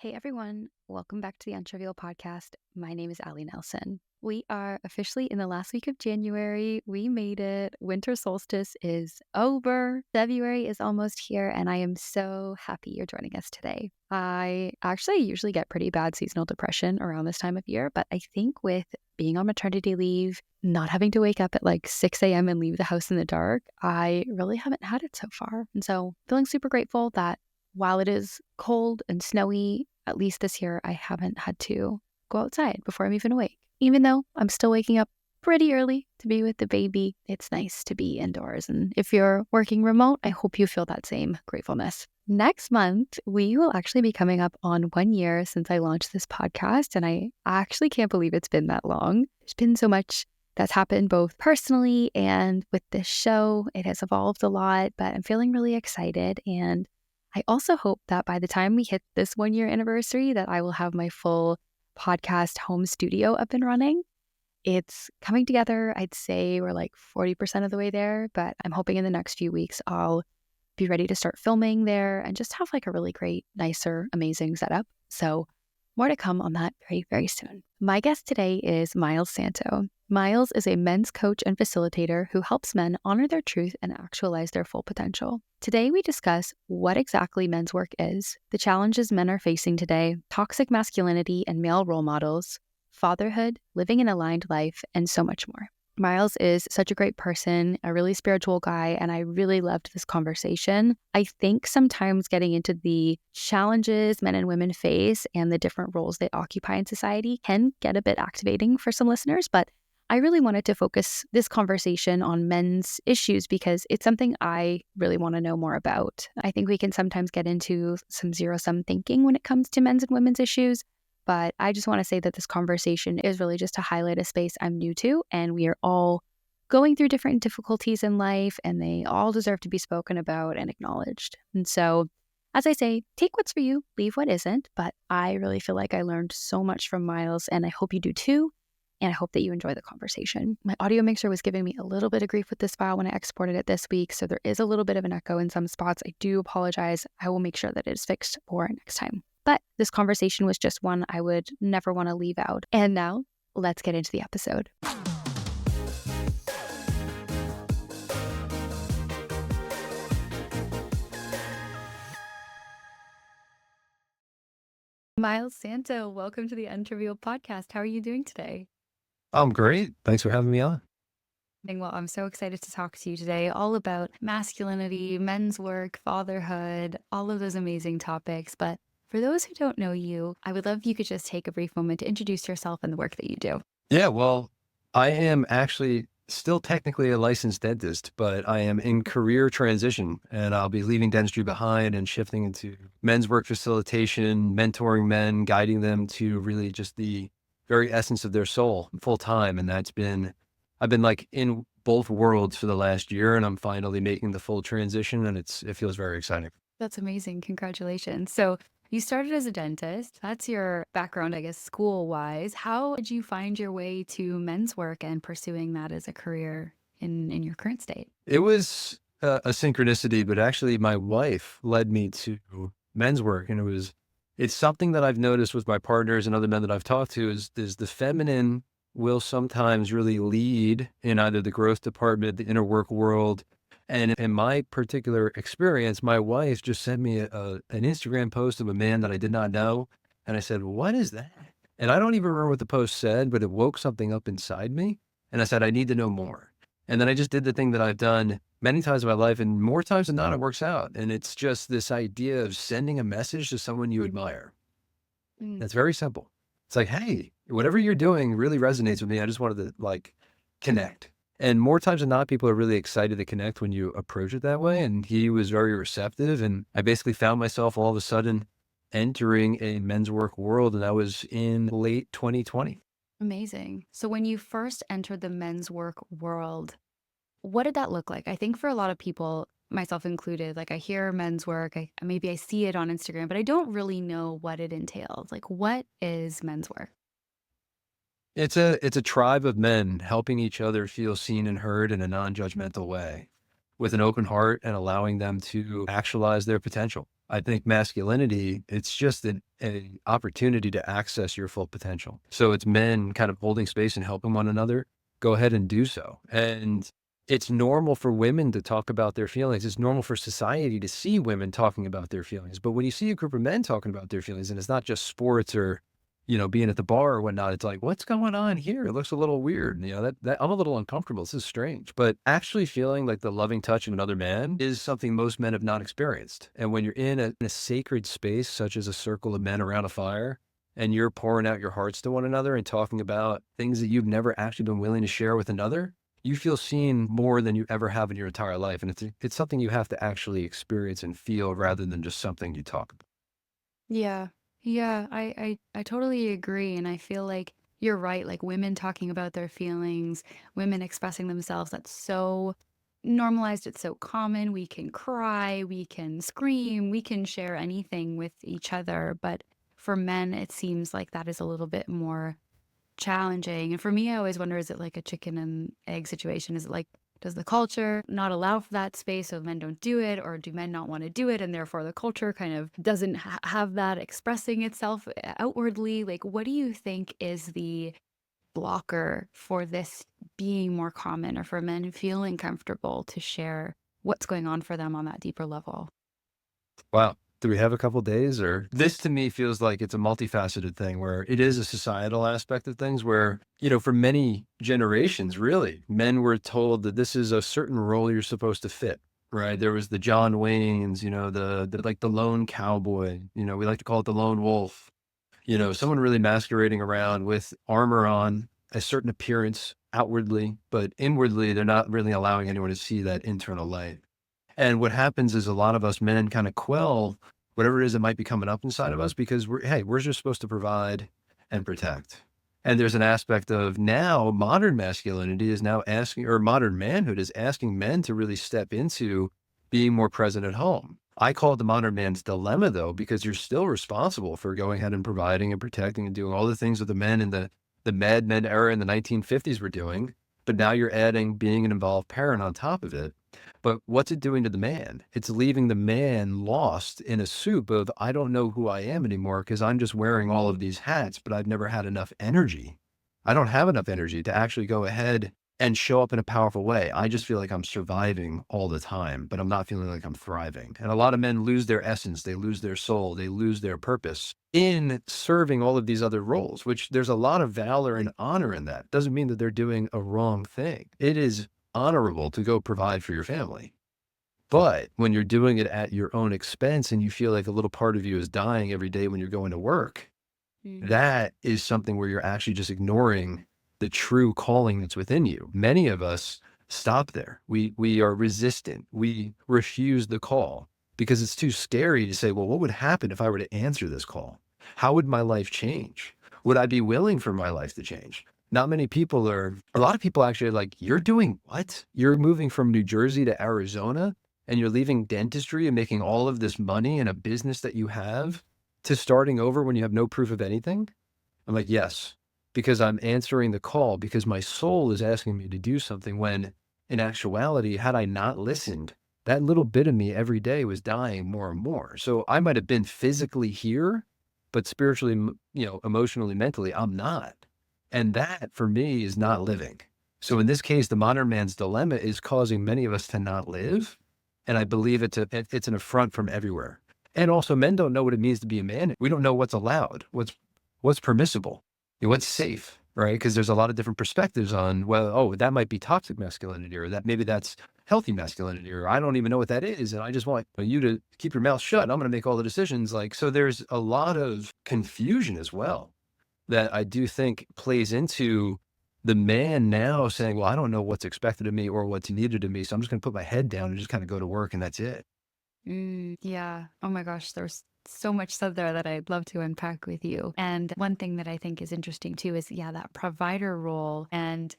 Hey everyone, welcome back to the Untrivial Podcast. My name is Allie Nelson. We are officially in the last week of January. We made it. Winter solstice is over. February is almost here, and I am so happy you're joining us today. I actually usually get pretty bad seasonal depression around this time of year, but I think with being on maternity leave, not having to wake up at like 6 a.m. and leave the house in the dark, I really haven't had it so far. And so feeling super grateful that while it is cold and snowy, at least this year, I haven't had to go outside before I'm even awake. Even though I'm still waking up pretty early to be with the baby, it's nice to be indoors. And if you're working remote, I hope you feel that same gratefulness. Next month, we will actually be coming up on 1 year since I launched this podcast. And I actually can't believe it's been that long. There's been so much that's happened both personally and with this show. It has evolved a lot, but I'm feeling really excited. And I also hope that by the time we hit this 1 year anniversary, that I will have my full podcast home studio up and running. It's coming together. I'd say we're like 40% of the way there, but I'm hoping in the next few weeks, I'll be ready to start filming there and just have like a really great, nicer, amazing setup. So more to come on that very, very soon. My guest today is Miles Santo. Miles is a men's coach and facilitator who helps men honor their truth and actualize their full potential. Today, we discuss what exactly men's work is, the challenges men are facing today, toxic masculinity and male role models, fatherhood, living an aligned life, and so much more. Miles is such a great person, a really spiritual guy, and I really loved this conversation. I think sometimes getting into the challenges men and women face and the different roles they occupy in society can get a bit activating for some listeners, but I really wanted to focus this conversation on men's issues because it's something I really want to know more about. I think we can sometimes get into some zero-sum thinking when it comes to men's and women's issues, but I just want to say that this conversation is really just to highlight a space I'm new to, and we are all going through different difficulties in life, and they all deserve to be spoken about and acknowledged. And so, as I say, take what's for you, leave what isn't, but I really feel like I learned so much from Miles, and I hope you do too. And I hope that you enjoy the conversation. My audio mixer was giving me a little bit of grief with this file when I exported it this week, so there is a little bit of an echo in some spots. I do apologize. I will make sure that it is fixed for next time. But this conversation was just one I would never want to leave out. And now, let's get into the episode. Miles Santo, welcome to the Untrivial Podcast. How are you doing today? I'm great. Thanks for having me on. Well, I'm so excited to talk to you today all about masculinity, men's work, fatherhood, all of those amazing topics. But for those who don't know you, I would love if you could just take a brief moment to introduce yourself and the work that you do. Yeah, well, I am actually still technically a licensed dentist, but I am in career transition and I'll be leaving dentistry behind and shifting into men's work facilitation, mentoring men, guiding them to really just the very essence of their soul full time. And I've been like in both worlds for the last year, and I'm finally making the full transition, and it feels very exciting. That's amazing. Congratulations. So you started as a dentist. That's your background, I guess, school-wise. How did you find your way to men's work and pursuing that as a career in your current state? It was a synchronicity, but actually my wife led me to men's work. And it's something that I've noticed with my partners and other men that I've talked to is the feminine will sometimes really lead in either the growth department, the inner work world. And in my particular experience, my wife just sent me an Instagram post of a man that I did not know. And I said, "What is that?" And I don't even remember what the post said, but it woke something up inside me. And I said, "I need to know more." And then I just did the thing that I've done many times in my life, and more times than not, it works out. And it's just this idea of sending a message to someone you admire. Mm. That's very simple. It's like, hey, whatever you're doing really resonates with me. I just wanted to like connect. And more times than not, people are really excited to connect when you approach it that way. And he was very receptive. And I basically found myself all of a sudden entering a men's work world. And that was in late 2020. Amazing. So when you first entered the men's work world, what did that look like? I think for a lot of people, myself included, like I hear men's work, maybe I see it on Instagram, but I don't really know what it entails. Like, what is men's work? It's a tribe of men helping each other feel seen and heard in a non-judgmental way with an open heart and allowing them to actualize their potential. I think masculinity, it's just an opportunity to access your full potential. So it's men kind of holding space and helping one another. Go ahead and do so. And it's normal for women to talk about their feelings. It's normal for society to see women talking about their feelings. But when you see a group of men talking about their feelings, and it's not just sports or, being at the bar or whatnot, it's like, what's going on here? It looks a little weird. That I'm a little uncomfortable. This is strange. But actually feeling like the loving touch of another man is something most men have not experienced. And when you're in a sacred space, such as a circle of men around a fire, and you're pouring out your hearts to one another and talking about things that you've never actually been willing to share with another, you feel seen more than you ever have in your entire life. And it's something you have to actually experience and feel rather than just something you talk about. Yeah. Yeah, I totally agree. And I feel like you're right. Like women talking about their feelings, women expressing themselves, that's so normalized. It's so common. We can cry, we can scream, we can share anything with each other. But for men, it seems like that is a little bit more challenging. And for me, I always wonder, is it like a chicken and egg situation? Is it like, does the culture not allow for that space so men don't do it? Or do men not want to do it? And therefore the culture kind of doesn't have that expressing itself outwardly? Like, what do you think is the blocker for this being more common or for men feeling comfortable to share what's going on for them on that deeper level? Wow. Do we have a couple days or this to me feels like it's a multifaceted thing where it is a societal aspect of things where, for many generations, really, men were told that this is a certain role you're supposed to fit, right? There was the John Waynes, the like the lone cowboy, we like to call it the lone wolf, someone really masquerading around with armor on, a certain appearance outwardly, but inwardly, they're not really allowing anyone to see that internal light. And what happens is a lot of us men kind of quell whatever it is that might be coming up inside of us because we're just supposed to provide and protect. And there's an aspect of now modern masculinity is now asking, or modern manhood is asking men to really step into being more present at home. I call it the modern man's dilemma though, because you're still responsible for going ahead and providing and protecting and doing all the things that the men in the Mad Men era in the 1950s were doing. But now you're adding being an involved parent on top of it. But what's it doing to the man? It's leaving the man lost in a soup of, I don't know who I am anymore because I'm just wearing all of these hats, but I've never had enough energy. I don't have enough energy to actually go ahead and show up in a powerful way. I just feel like I'm surviving all the time, but I'm not feeling like I'm thriving. And a lot of men lose their essence, they lose their soul, they lose their purpose in serving all of these other roles, which there's a lot of valor and honor in that. Doesn't mean that they're doing a wrong thing. It is honorable to go provide for your family. But when you're doing it at your own expense and you feel like a little part of you is dying every day when you're going to work, Mm. that is something where you're actually just ignoring the true calling that's within you. Many of us stop there. We are resistant. We refuse the call because it's too scary to say, well, what would happen if I were to answer this call? How would my life change? Would I be willing for my life to change? Not many people are, a lot of people actually are like, you're doing what? You're moving from New Jersey to Arizona and you're leaving dentistry and making all of this money in a business that you have to starting over when you have no proof of anything? I'm like, yes, because I'm answering the call because my soul is asking me to do something when in actuality, had I not listened, that little bit of me every day was dying more and more. So I might have been physically here, but spiritually, emotionally, mentally, I'm not. And that for me is not living. So in this case, the modern man's dilemma is causing many of us to not live. And I believe it's an affront from everywhere. And also men don't know what it means to be a man. We don't know what's allowed, what's permissible, what's safe, right? Because there's a lot of different perspectives on, well, oh, that might be toxic masculinity, or that maybe that's healthy masculinity, or I don't even know what that is. And I just want you to keep your mouth shut. I'm going to make all the decisions. Like, so there's a lot of confusion as well that I do think plays into the man now saying, well, I don't know what's expected of me or what's needed of me. So I'm just going to put my head down and just kind of go to work and that's it. Yeah. Oh my gosh, there's so much said there that I'd love to unpack with you. And one thing that I think is interesting too is yeah, that provider role. And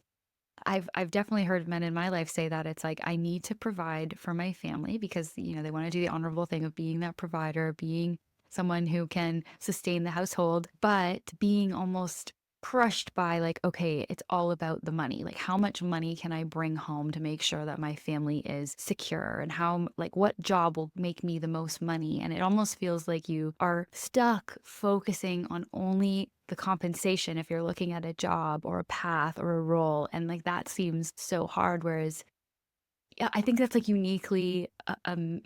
I've definitely heard men in my life say that it's like I need to provide for my family because they want to do the honorable thing of being that provider, being someone who can sustain the household, but being almost crushed by like, okay, it's all about the money. Like, how much money can I bring home to make sure that my family is secure? And like, what job will make me the most money? And it almost feels like you are stuck focusing on only the compensation if you're looking at a job or a path or a role. And like, that seems so hard. Whereas, yeah, I think that's like uniquely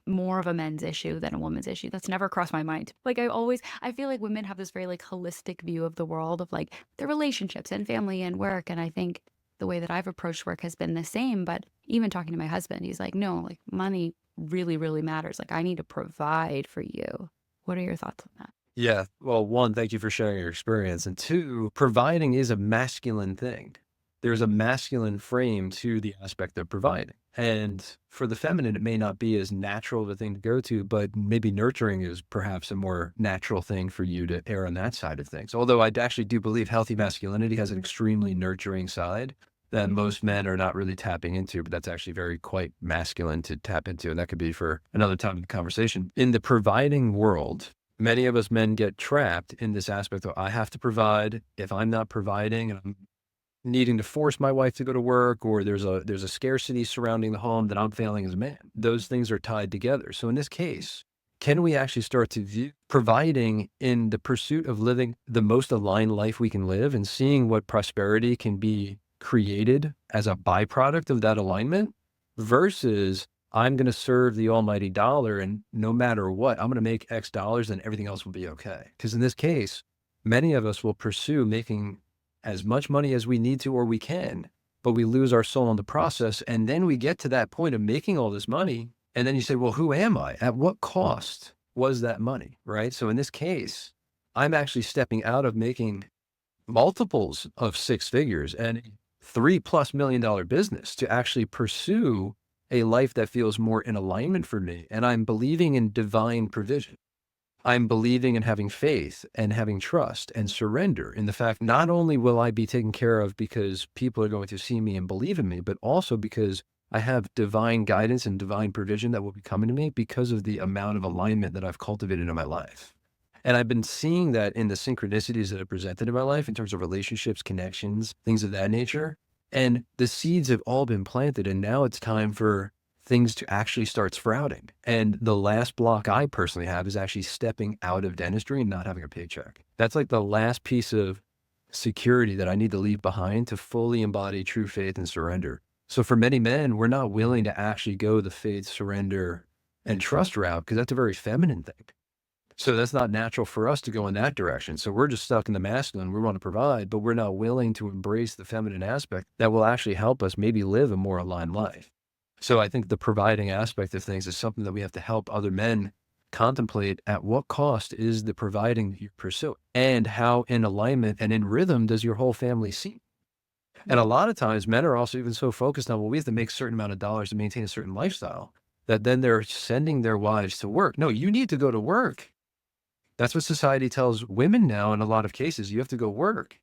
more of a men's issue than a woman's issue. That's never crossed my mind. Like I feel like women have this very like holistic view of the world of like their relationships and family and work. And I think the way that I've approached work has been the same. But even talking to my husband, he's like, no, like money really, really matters. Like I need to provide for you. What are your thoughts on that? Yeah. Well, one, thank you for sharing your experience. And two, providing is a masculine thing. There's a masculine frame to the aspect of providing. And for the feminine, it may not be as natural of a thing to go to, but maybe nurturing is perhaps a more natural thing for you to err on that side of things. Although I actually do believe healthy masculinity has an extremely nurturing side that most men are not really tapping into, but that's actually very quite masculine to tap into. And that could be for another time of the conversation. In the providing world, many of us men get trapped in this aspect of I have to provide. If I'm not providing and I'm needing to force my wife to go to work, or there's a scarcity surrounding the home, that I'm failing as a man. Those things are tied together. So in this case, can we actually start to view providing in the pursuit of living the most aligned life we can live and seeing what prosperity can be created as a byproduct of that alignment versus I'm going to serve the almighty dollar and no matter what, I'm going to make X dollars and everything else will be okay. Because in this case, many of us will pursue making as much money as we need to or we can, but we lose our soul in the process. And then we get to that point of making all this money. And then you say, well, who am I? At what cost was that money? Right. So in this case, I'm actually stepping out of making multiples of six figures and a $3+ million business to actually pursue a life that feels more in alignment for me. And I'm believing in divine provision. I'm believing in having faith and having trust and surrender in the fact not only will I be taken care of because people are going to see me and believe in me, but also because I have divine guidance and divine provision that will be coming to me because of the amount of alignment that I've cultivated in my life. And I've been seeing that in the synchronicities that are presented in my life in terms of relationships, connections, things of that nature. And the seeds have all been planted. And now it's time for things to actually start sprouting. And the last block I personally have is actually stepping out of dentistry and not having a paycheck. That's like the last piece of security that I need to leave behind to fully embody true faith and surrender. So for many men, we're not willing to actually go the faith, surrender, and trust route because that's a very feminine thing. So that's not natural for us to go in that direction. So we're just stuck in the masculine. We want to provide, but we're not willing to embrace the feminine aspect that will actually help us maybe live a more aligned life. So I think the providing aspect of things is something that we have to help other men contemplate. At what cost is the providing that you pursue? And how in alignment and in rhythm does your whole family see? And a lot of times men are also even so focused on, well, we have to make a certain amount of dollars to maintain a certain lifestyle that then they're sending their wives to work. No, you need to go to work. That's what society tells women now in a lot of cases. You have to go work.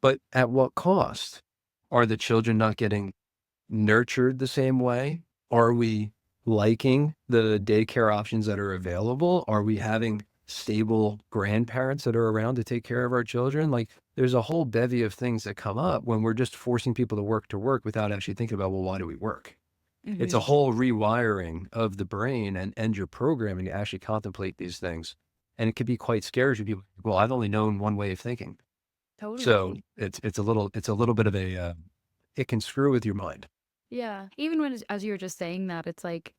But at what cost? Are the children not getting nurtured the same way? Are we liking the daycare options that are available? Are we having stable grandparents that are around to take care of our children? Like there's a whole bevy of things that come up when we're just forcing people to work without actually thinking about, well, why do we work? It's a Hmm. whole rewiring of the brain and your programming to actually contemplate these things. And it can be quite scary to people. Well, I've only known one way of thinking. So Totally. it's a little bit of it can screw with your mind. Yeah. Even when, as you were just saying that, it's like,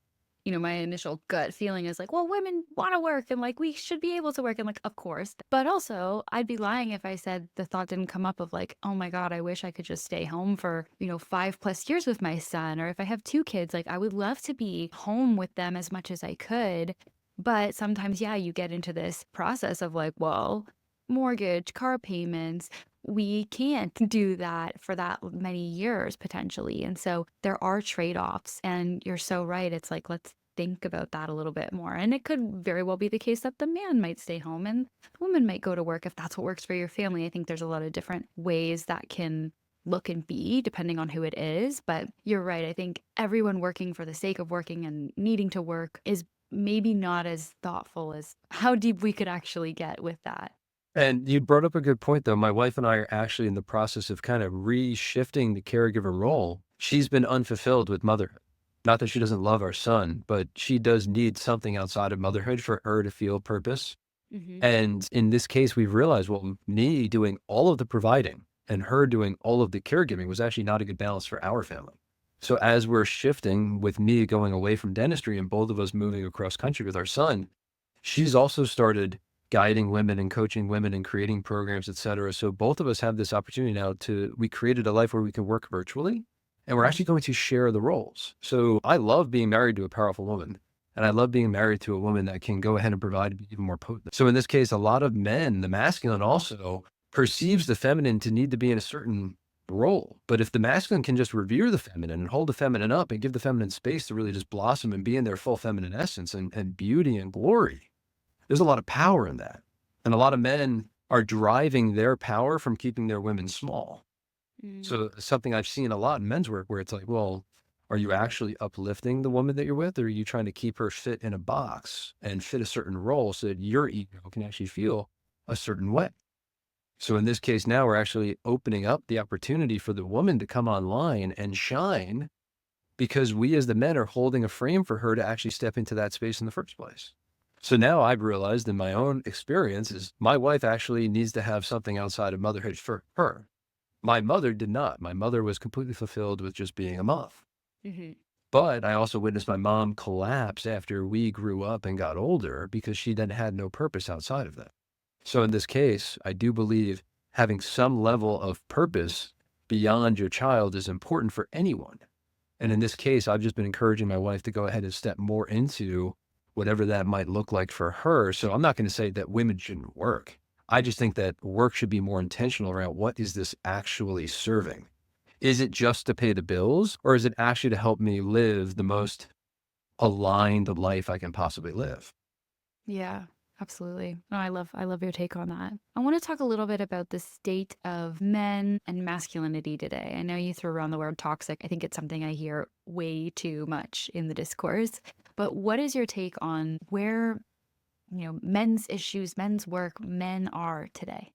my initial gut feeling is like, well, women want to work and like we should be able to work. And like, of course. But also, I'd be lying if I said the thought didn't come up of like, oh my God, I wish I could just stay home for, 5+ years with my son. Or if I have two kids, like I would love to be home with them as much as I could. But sometimes, yeah, you get into this process of like, well, mortgage, car payments, we can't do that for that many years potentially. And so there are trade-offs. And you're so right. It's like, let's think about that a little bit more. And it could very well be the case that the man might stay home and the woman might go to work if that's what works for your family. I think there's a lot of different ways that can look and be depending on who it is. But you're right. I think everyone working for the sake of working and needing to work is maybe not as thoughtful as how deep we could actually get with that. And you brought up a good point, though. My wife and I are actually in the process of kind of reshifting the caregiver role. She's been unfulfilled with motherhood. Not that she doesn't love our son, but she does need something outside of motherhood for her to feel purpose. Hmm. And in this case, we've realized, well, me doing all of the providing and her doing all of the caregiving was actually not a good balance for our family. So as we're shifting with me going away from dentistry and both of us moving across country with our son, she's also started guiding women and coaching women and creating programs, et cetera. So both of us have this opportunity now we created a life where we can work virtually and we're Right. actually going to share the roles. So I love being married to a powerful woman. And I love being married to a woman that can go ahead and provide and be even more potent. So in this case, a lot of men, the masculine also perceives the feminine to need to be in a certain role. But if the masculine can just revere the feminine and hold the feminine up and give the feminine space to really just blossom and be in their full feminine essence and beauty and glory, there's a lot of power in that. And a lot of men are driving their power from keeping their women small. Mm. So something I've seen a lot in men's work where it's like, well, are you actually uplifting the woman that you're with, or are you trying to keep her fit in a box and fit a certain role so that your ego can actually feel a certain way? So in this case, now we're actually opening up the opportunity for the woman to come online and shine because we as the men are holding a frame for her to actually step into that space in the first place. So now I've realized in my own experience is my wife actually needs to have something outside of motherhood for her. My mother did not. My mother was completely fulfilled with just being a mom. Hmm. But I also witnessed my mom collapse after we grew up and got older because she then had no purpose outside of that. So in this case, I do believe having some level of purpose beyond your child is important for anyone. And in this case, I've just been encouraging my wife to go ahead and step more into whatever that might look like for her. So I'm not going to say that women shouldn't work. I just think that work should be more intentional around what is this actually serving? Is it just to pay the bills or is it actually to help me live the most aligned life I can possibly live? Yeah, absolutely. No, I love your take on that. I want to talk a little bit about the state of men and masculinity today. I know you threw around the word toxic. I think it's something I hear way too much in the discourse. But what is your take on where, men's issues, men's work, men are today?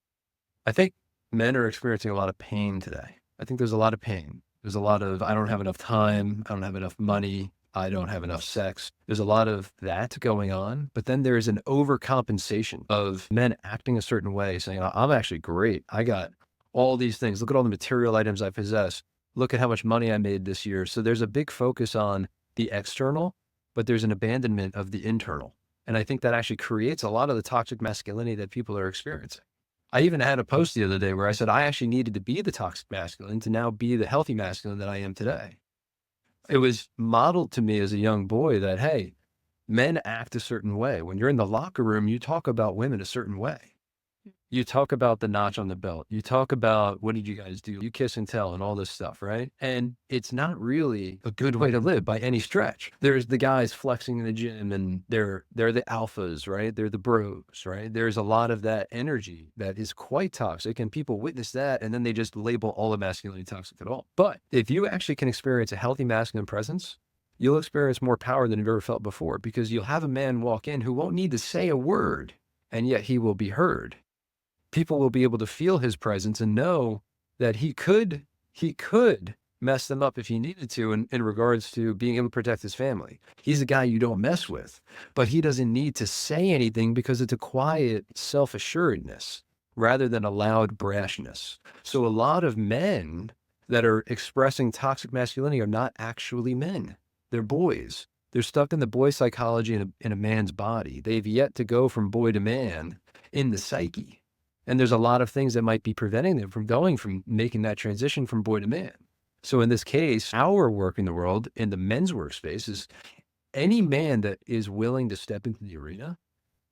I think men are experiencing a lot of pain today. I think there's a lot of pain. There's a lot of, I don't have enough time. I don't have enough money. I don't have enough sex. There's a lot of that going on. But then there's an overcompensation of men acting a certain way, saying, I'm actually great. I got all these things. Look at all the material items I possess. Look at how much money I made this year. So there's a big focus on the external, but there's an abandonment of the internal. And I think that actually creates a lot of the toxic masculinity that people are experiencing. I even had a post the other day where I said I actually needed to be the toxic masculine to now be the healthy masculine that I am today. It was modeled to me as a young boy that, hey, men act a certain way. When you're in the locker room, you talk about women a certain way. You talk about the notch on the belt. You talk about what did you guys do? You kiss and tell and all this stuff, right? And it's not really a good way to live by any stretch. There's the guys flexing in the gym and they're the alphas, right? They're the bros, right? There's a lot of that energy that is quite toxic and people witness that and then they just label all of masculinity toxic at all. But if you actually can experience a healthy masculine presence, you'll experience more power than you've ever felt before because you'll have a man walk in who won't need to say a word and yet he will be heard. People will be able to feel his presence and know that he could mess them up if he needed to in regards to being able to protect his family. He's a guy you don't mess with, but he doesn't need to say anything because it's a quiet self-assuredness rather than a loud brashness. So a lot of men that are expressing toxic masculinity are not actually men. They're boys. They're stuck in the boy psychology in a man's body. They've yet to go from boy to man in the psyche. And there's a lot of things that might be preventing them from making that transition from boy to man. So in this case, our work in the world, in the men's workspace, is any man that is willing to step into the arena,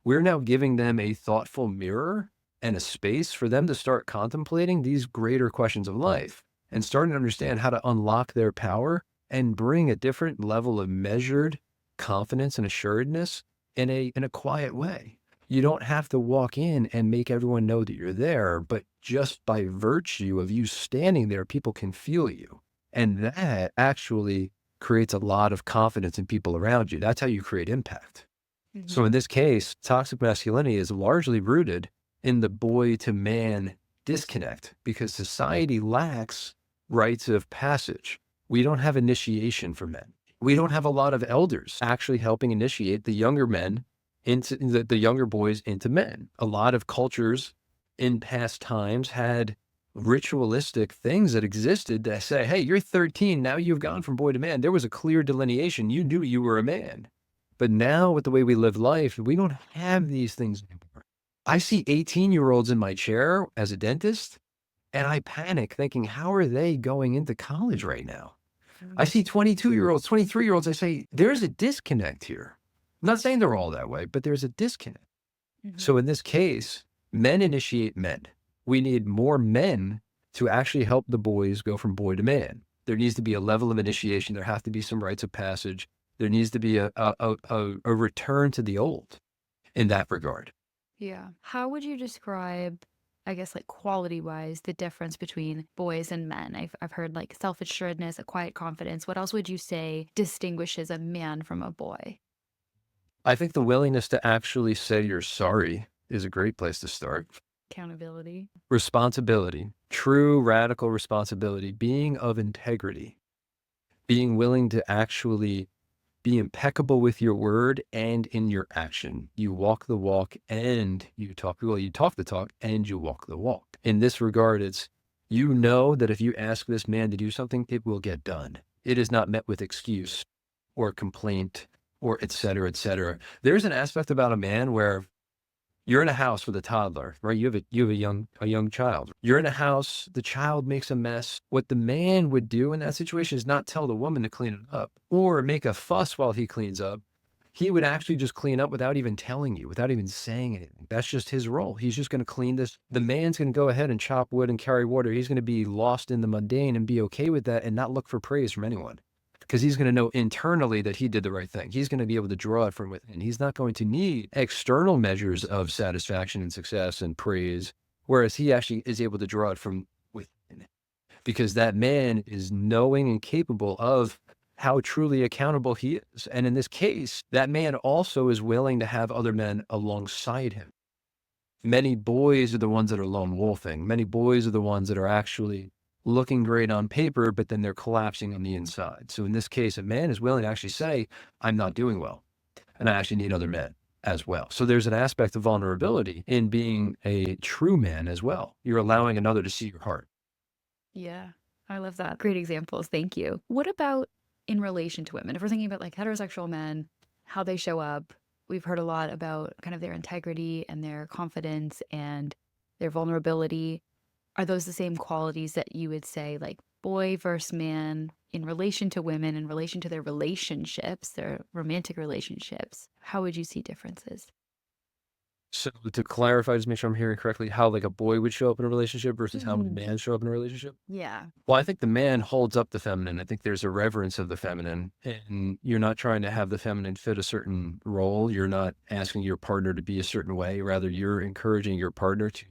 we're now giving them a thoughtful mirror and a space for them to start contemplating these greater questions of life and starting to understand how to unlock their power and bring a different level of measured confidence and assuredness in a quiet way. You don't have to walk in and make everyone know that you're there, but just by virtue of you standing there, people can feel you. And that actually creates a lot of confidence in people around you. That's how you create impact. So Hmm. in this case, toxic masculinity is largely rooted in the boy to man disconnect because society lacks rites of passage. We don't have initiation for men. We don't have a lot of elders actually helping initiate the younger men into the younger boys into men. A lot of cultures in past times had ritualistic things that existed that say, hey, you're 13. Now you've gone from boy to man. There was a clear delineation. You knew you were a man. But now with the way we live life, we don't have these things anymore. I see 18-year-olds in my chair as a dentist, and I panic thinking, how are they going into college right now? I see 22-year-olds, 23-year-olds. I say, there's a disconnect here. I'm not saying they're all that way, but there's a disconnect. Mhm. So in this case, men initiate men. We need more men to actually help the boys go from boy to man. There needs to be a level of initiation. There have to be some rites of passage. There needs to be a return to the old in that regard. Yeah. How would you describe, I guess, like quality wise, the difference between boys and men? I've heard like self assuredness, a quiet confidence. What else would you say distinguishes a man from a boy? I think the willingness to actually say you're sorry is a great place to start. Accountability. Responsibility, true radical responsibility, being of integrity, being willing to actually be impeccable with your word and in your action. You walk the walk and you talk, well, you talk the talk and you walk the walk. In this regard, it's, you know that if you ask this man to do something, it will get done. It is not met with excuse or complaint or et cetera, et cetera. There's an aspect about a man where you're in a house with a toddler, right? You have a young child. You're in a house, the child makes a mess. What the man would do in that situation is not tell the woman to clean it up or make a fuss while he cleans up. He would actually just clean up without even telling you, without even saying anything. That's just his role. He's just going to clean this. The man's going to go ahead and chop wood and carry water. He's going to be lost in the mundane and be okay with that and not look for praise from anyone because he's going to know internally that he did the right thing. He's going to be able to draw it from within. He's not going to need external measures of satisfaction and success and praise, whereas he actually is able to draw it from within because that man is knowing and capable of how truly accountable he is. And in this case, that man also is willing to have other men alongside him. Many boys are the ones that are lone wolfing. Many boys are the ones that are actually looking great on paper, but then they're collapsing on the inside. So in this case, a man is willing to actually say, I'm not doing well, and I actually need other men as well. So there's an aspect of vulnerability in being a true man as well. You're allowing another to see your heart. Yeah. I love that. Great examples. Thank you. What about in relation to women? If we're thinking about like heterosexual men, how they show up, we've heard a lot about kind of their integrity and their confidence and their vulnerability. Are those the same qualities that you would say, like boy versus man, in relation to women, in relation to their relationships, their romantic relationships? How would you see differences? So to clarify, just make sure I'm hearing correctly, how like a boy would show up in a relationship versus how a Mhm. man show up in a relationship? Yeah. Well, I think the man holds up the feminine. I think there's a reverence of the feminine, and you're not trying to have the feminine fit a certain role. You're not asking your partner to be a certain way. Rather, you're encouraging your partner to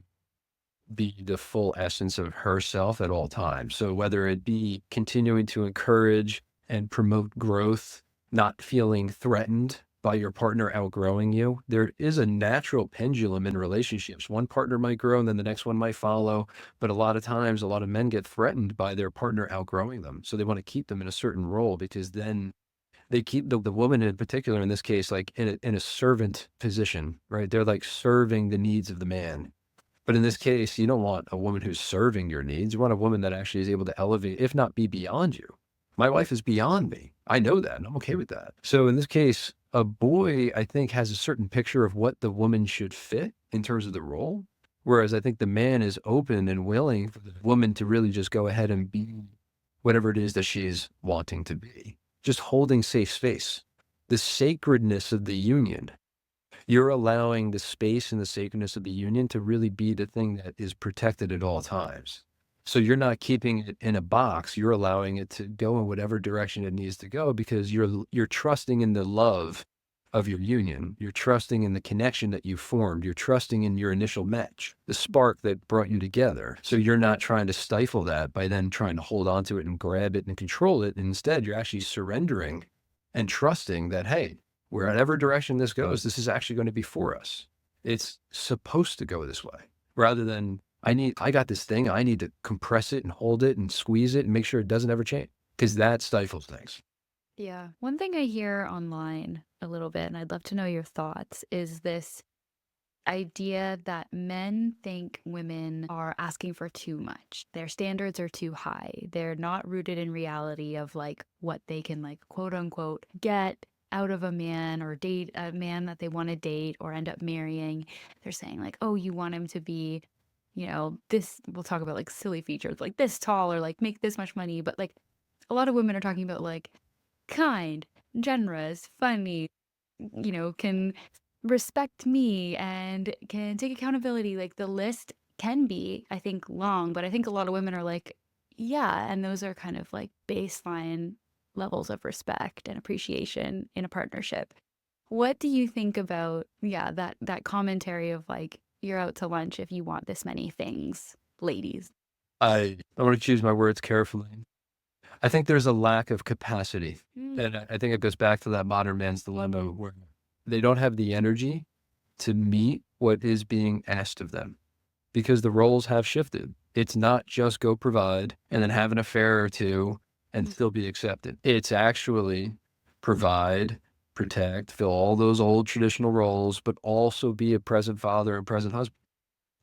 be the full essence of herself at all times. So whether it be continuing to encourage and promote growth, not feeling threatened by your partner outgrowing you, there is a natural pendulum in relationships. One partner might grow and then the next one might follow. But a lot of times, a lot of men get threatened by their partner outgrowing them. So they want to keep them in a certain role because then they keep the woman in particular, in this case, like in a servant position, right? They're like serving the needs of the man. But in this case, you don't want a woman who's serving your needs. You want a woman that actually is able to elevate, if not be beyond you. My wife is beyond me. I know that, and I'm okay with that. So in this case, a boy, I think, has a certain picture of what the woman should fit in terms of the role. Whereas I think the man is open and willing for the woman to really just go ahead and be whatever it is that she's wanting to be. Just holding safe space. The sacredness of the union, you're allowing the space and the sacredness of the union to really be the thing that is protected at all times. So you're not keeping it in a box. You're allowing it to go in whatever direction it needs to go because you're trusting in the love of your union. You're trusting in the connection that you formed. You're trusting in your initial match, the spark that brought you together. So you're not trying to stifle that by then trying to hold on to it and grab it and control it. Instead, you're actually surrendering and trusting that, hey, wherever direction this goes, this is actually going to be for us. It's supposed to go this way rather than I got this thing. I need to compress it and hold it and squeeze it and make sure it doesn't ever change because that stifles things. Yeah. One thing I hear online a little bit, and I'd love to know your thoughts, is this idea that men think women are asking for too much. Their standards are too high. They're not rooted in reality of like what they can like quote unquote get out of a man or date a man that they want to date or end up marrying. They're saying like, "Oh, you want him to be, this we'll talk about like silly features like this tall or like make this much money." But like a lot of women are talking about like kind, generous, funny, can respect me and can take accountability. Like the list can be, I think, long, but I think a lot of women are like, yeah, and those are kind of like baseline levels of respect and appreciation in a partnership. What do you think about, yeah, that commentary of like you're out to lunch if you want this many things, ladies? I want to choose my words carefully. I think there's a lack of capacity. Mm. And I think it goes back to that modern man's dilemma where they don't have the energy to meet what is being asked of them because the roles have shifted. It's not just go provide and then have an affair or two and still be accepted. It's actually provide, protect, fill all those old traditional roles, but also be a present father and present husband.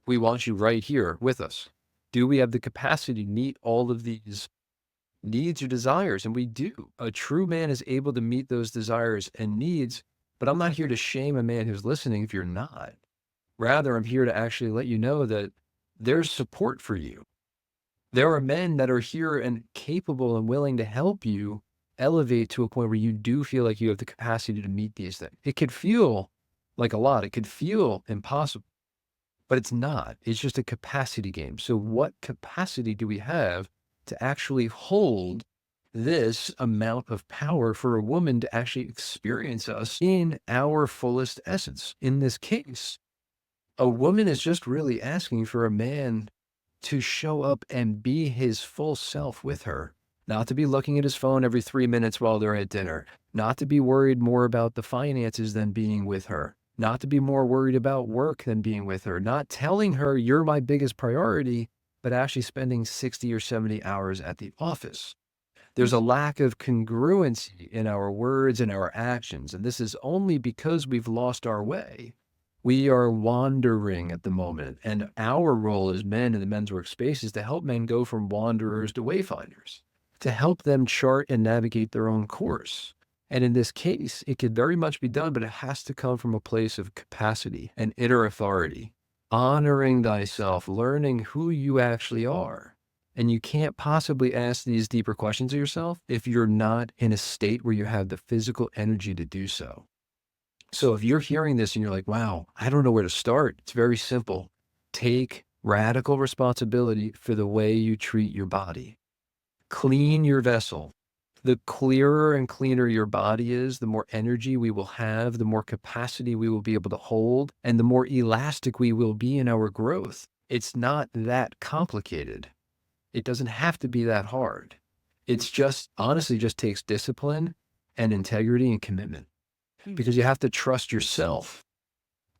We want you right here with us. Do we have the capacity to meet all of these needs or desires? And we do. A true man is able to meet those desires and needs, but I'm not here to shame a man who's listening if you're not. Rather, I'm here to actually let you know that there's support for you. There are men that are here and capable and willing to help you elevate to a point where you do feel like you have the capacity to meet these things. It could feel like a lot. It could feel impossible, but it's not. It's just a capacity game. So what capacity do we have to actually hold this amount of power for a woman to actually experience us in our fullest essence? In this case, a woman is just really asking for a man to show up and be his full self with her, not to be looking at his phone every 3 minutes while they're at dinner, not to be worried more about the finances than being with her, not to be more worried about work than being with her, not telling her you're my biggest priority, but actually spending 60 or 70 hours at the office. There's a lack of congruency in our words and our actions. And this is only because we've lost our way. We are wandering at the moment. And our role as men in the men's workspace is to help men go from wanderers to wayfinders, to help them chart and navigate their own course. And in this case, it could very much be done, but it has to come from a place of capacity and inner authority, honoring thyself, learning who you actually are. And you can't possibly ask these deeper questions of yourself if you're not in a state where you have the physical energy to do so. So if you're hearing this and you're like, wow, I don't know where to start, it's very simple. Take radical responsibility for the way you treat your body. Clean your vessel. The clearer and cleaner your body is, the more energy we will have, the more capacity we will be able to hold, and the more elastic we will be in our growth. It's not that complicated. It doesn't have to be that hard. It's just honestly just takes discipline and integrity and commitment because you have to trust yourself.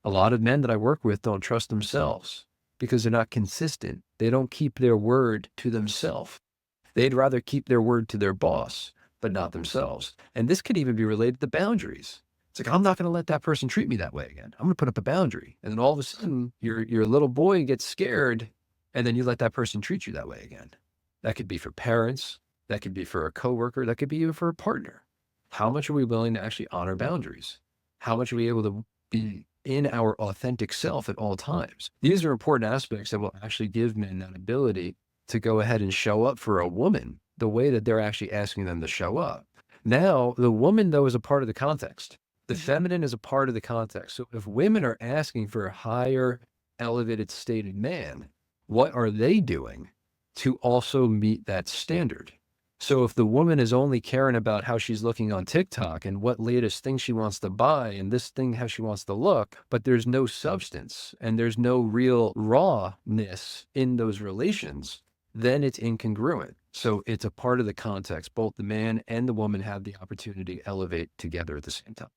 A lot of men that I work with don't trust themselves because they're not consistent. They don't keep their word to themselves. They'd rather keep their word to their boss, but not themselves. And this could even be related to boundaries. It's like, I'm not going to let that person treat me that way again. I'm going to put up a boundary. And then all of a sudden, your little boy gets scared, and then you let that person treat you that way again. That could be for parents. That could be for a coworker. That could be even for a partner. How much are we willing to actually honor boundaries? How much are we able to be in our authentic self at all times? These are important aspects that will actually give men that ability to go ahead and show up for a woman the way that they're actually asking them to show up. Now, the woman, though, is a part of the context. The feminine is a part of the context. So if women are asking for a higher, elevated stated man, what are they doing to also meet that standard? So if the woman is only caring about how she's looking on TikTok and what latest thing she wants to buy and this thing, how she wants to look, but there's no substance and there's no real rawness in those relations, then it's incongruent. So it's a part of the context. Both the man and the woman have the opportunity to elevate together at the same time.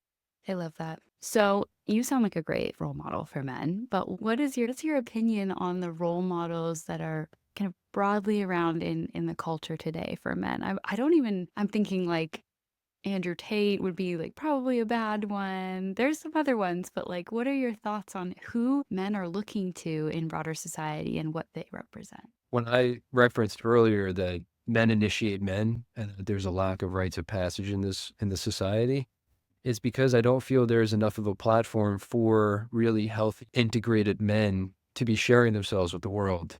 I love that. So You sound like a great role model for men, but what's your opinion on the role models that are kind of broadly around in the culture today for men? I don't even I'm thinking like Andrew Tate would be like probably a bad one. There's some other ones, but like what are your thoughts on who men are looking to in broader society and what they represent? When I referenced earlier that men initiate men and that there's a lack of rites of passage in this society, it's because I don't feel there's enough of a platform for really healthy, integrated men to be sharing themselves with the world.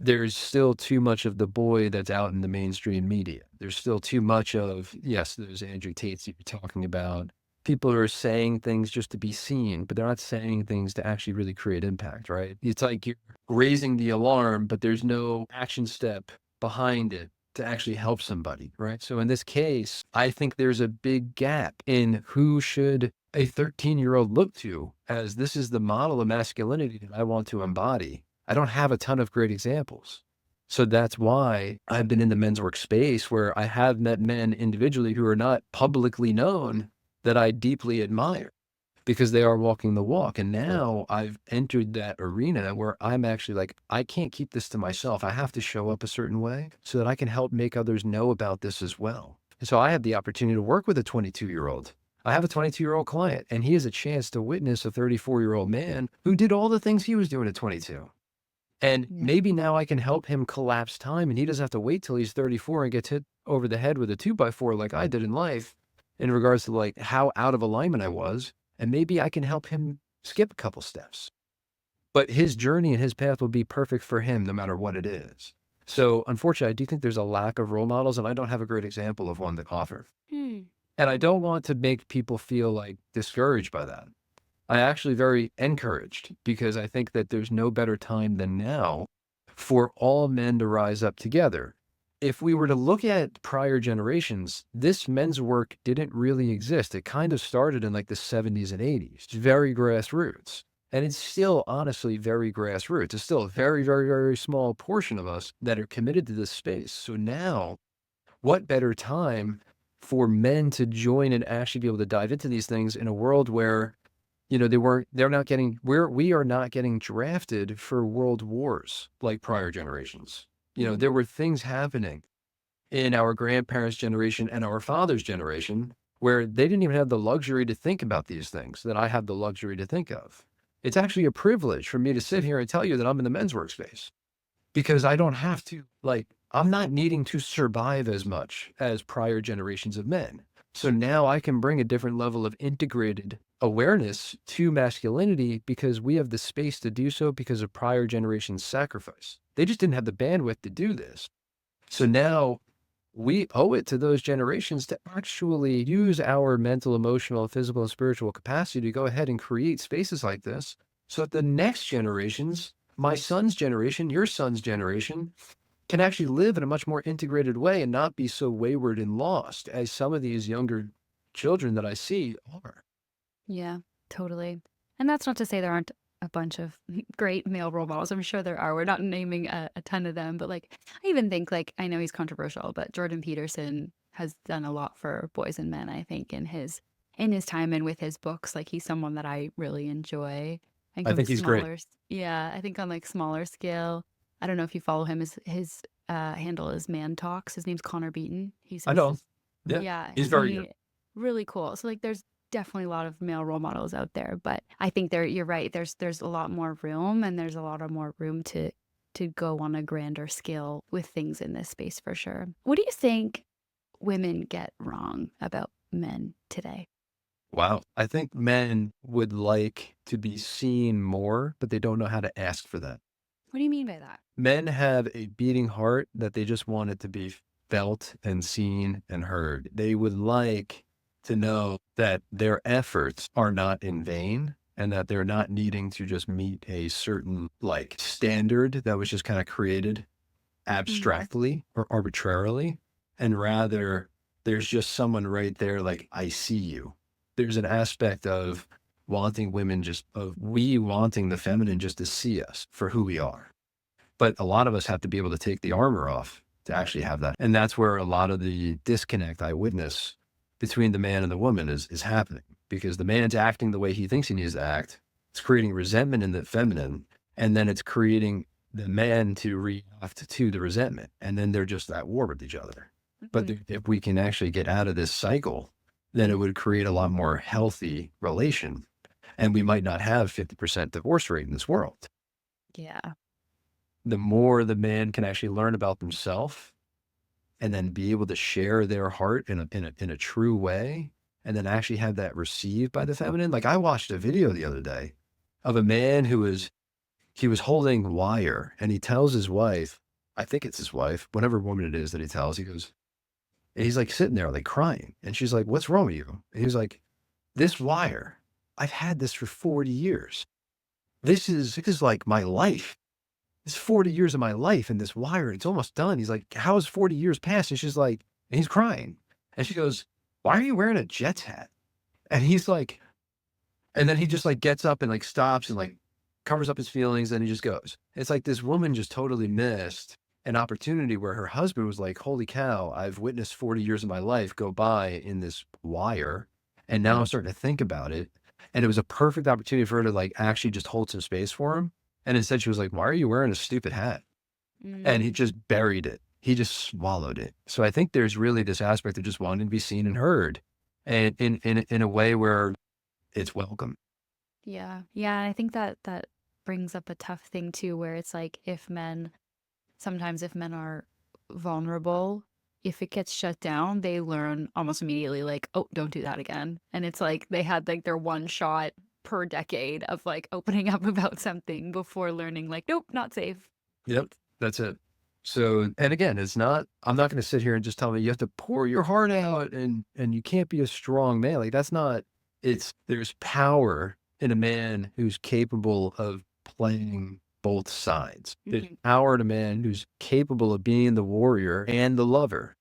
There's still too much of the boy that's out in the mainstream media. There's still too much of, yes, there's Andrew Tates that you're talking about. People are saying things just to be seen, but they're not saying things to actually really create impact, right? It's like you're raising the alarm, but there's no action step behind it to actually help somebody, right? So in this case, I think there's a big gap in who should a 13-year-old look to as this is the model of masculinity that I want to embody. I don't have a ton of great examples. So that's why I've been in the men's work space where I have met men individually who are not publicly known that I deeply admire because they are walking the walk. And now I've entered that arena where I'm actually like, I can't keep this to myself. I have to show up a certain way so that I can help make others know about this as well. And so I have the opportunity to work with a 22-year-old. I have a 22-year-old client, and he has a chance to witness a 34-year-old man who did all the things he was doing at 22. And Yeah. maybe now I can help him collapse time and he doesn't have to wait till he's 34 and gets hit over the head with a 2x4 like I did in life in regards to like how out of alignment I was. And maybe I can help him skip a couple steps. But his journey and his path will be perfect for him no matter what it is. So unfortunately, I do think there's a lack of role models and I don't have a great example of one to offer. Hmm. And I don't want to make people feel like discouraged by that. I actually very encouraged because I think that there's no better time than now for all men to rise up together. If we were to look at prior generations, this men's work didn't really exist. It kind of started in like the 70s and 80s, very grassroots. And it's still honestly very grassroots. It's still a very, very, very small portion of us that are committed to this space. So now, what better time for men to join and actually be able to dive into these things in a world where we are not getting drafted for world wars like prior generations. Mhm. There were things happening in our grandparents' generation and our father's generation where they didn't even have the luxury to think about these things that I have the luxury to think of. It's actually a privilege for me to sit here and tell you that I'm in the men's workspace because I don't have to, like, I'm not needing to survive as much as prior generations of men. So now I can bring a different level of integrated awareness to masculinity because we have the space to do so because of prior generations' sacrifice. They just didn't have the bandwidth to do this. So now we owe it to those generations to actually use our mental, emotional, physical, and spiritual capacity to go ahead and create spaces like this so that the next generations, my son's generation, your son's generation, can actually live in a much more integrated way and not be so wayward and lost as some of these younger children that I see are. Yeah, totally. And that's not to say there aren't a bunch of great male role models. I'm sure there are. We're not naming a ton of them, but like I even think like I know he's controversial, but Jordan Peterson has done a lot for boys and men, I think, in his time and with his books. Like he's someone that I really enjoy. I think I on think he's great. yeah, I think on like smaller scale. I don't know if you follow him. His handle is Man Talks. His name's Connor Beaton. I know. Yeah, Yeah, he's very good. he really cool. So like there's definitely a lot of male role models out there, but I think you're right. There's a lot more room and there's a lot of more room to go on a grander scale with things in this space for sure. What do you think women get wrong about men today? Wow. I think men would like to be seen more, but they don't know how to ask for that. What do you mean by that? Men have a beating heart that they just want it to be felt and seen and heard. They would like to know that their efforts are not in vain and that they're not needing to just meet a certain like standard that was just kind of created Mm-hmm. abstractly or arbitrarily. And rather, there's just someone right there like, I see you. There's an aspect of wanting women just of we wanting the feminine just to see us for who we are. But a lot of us have to be able to take the armor off to actually have that. And that's where a lot of the disconnect I witness between the man and the woman is happening. because the man's acting the way he thinks he needs to act. It's creating resentment in the feminine, and then it's creating the man to react to the resentment. And then they're just at war with each other. But Mhm. if we can actually get out of this cycle, then it would create a lot more healthy relation. And we might not have 50% divorce rate in this world. Yeah. The more the man can actually learn about themselves and then be able to share their heart in a true way, and then actually have that received by the feminine. Like, I watched a video the other day of a man he was holding wire, and he tells his wife, I think it's his wife, whatever woman it is that he tells, he goes, and he's like sitting there like crying. And she's like, what's wrong with you? And he's like, this wire, I've had this for 40 years. This is like my life. It's 40 years of my life in this wire. It's almost done. He's like, how is 40 years past? And she's like, and he's crying. And she goes, why are you wearing a Jets hat? And he's like, and then he just like gets up and like stops and like covers up his feelings. And he just goes. It's like this woman just totally missed an opportunity where her husband was like, holy cow, I've witnessed 40 years of my life go by in this wire. And now I'm starting to think about it. And it was a perfect opportunity for her to like actually just hold some space for him. And instead she was like, why are you wearing a stupid hat? And he Mm. just buried it. He just swallowed it. So I think there's really this aspect of just wanting to be seen and heard, and in a way where it's welcome. Yeah. Yeah. I think that that brings up a tough thing too, where it's like sometimes if men are vulnerable, if it gets shut down, they learn almost immediately, like, oh, don't do that again. And it's like they had like their one shot per decade of like opening up about something before learning, like, nope, not safe. Yep, that's it. So, and again, it's not, I'm not going to sit here and just tell me you have to pour your heart out and you can't be a strong man. Like, that's not, it's, there's power in a man who's capable of playing both sides. There's Hmm. power in a man who's capable of being the warrior and the lover,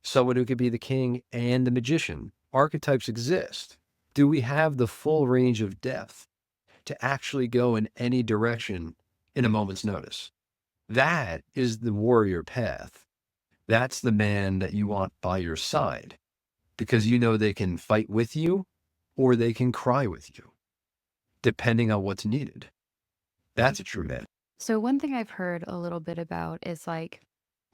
someone who could be the king and the magician. Archetypes exist. Do we have the full range of depth to actually go in any direction in a moment's notice? That is the warrior path. That's the man that you want by your side, because you know they can fight with you or they can cry with you, depending on what's needed. That's a true man. So, one thing I've heard a little bit about is like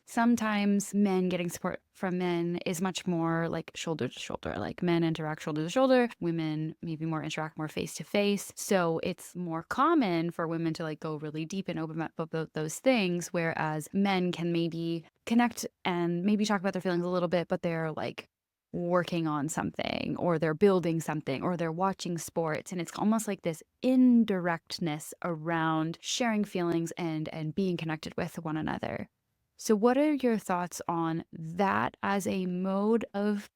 sometimes men getting support from men is much more like shoulder to shoulder. Like men interact shoulder to shoulder, women maybe more interact more face to face. So it's more common for women to like go really deep and open up about those things, whereas men can maybe connect and maybe talk about their feelings a little bit, but they're like working on something or they're building something or they're watching sports, and it's almost like this indirectness around sharing feelings and being connected with one another. So, what are your thoughts on that as a mode of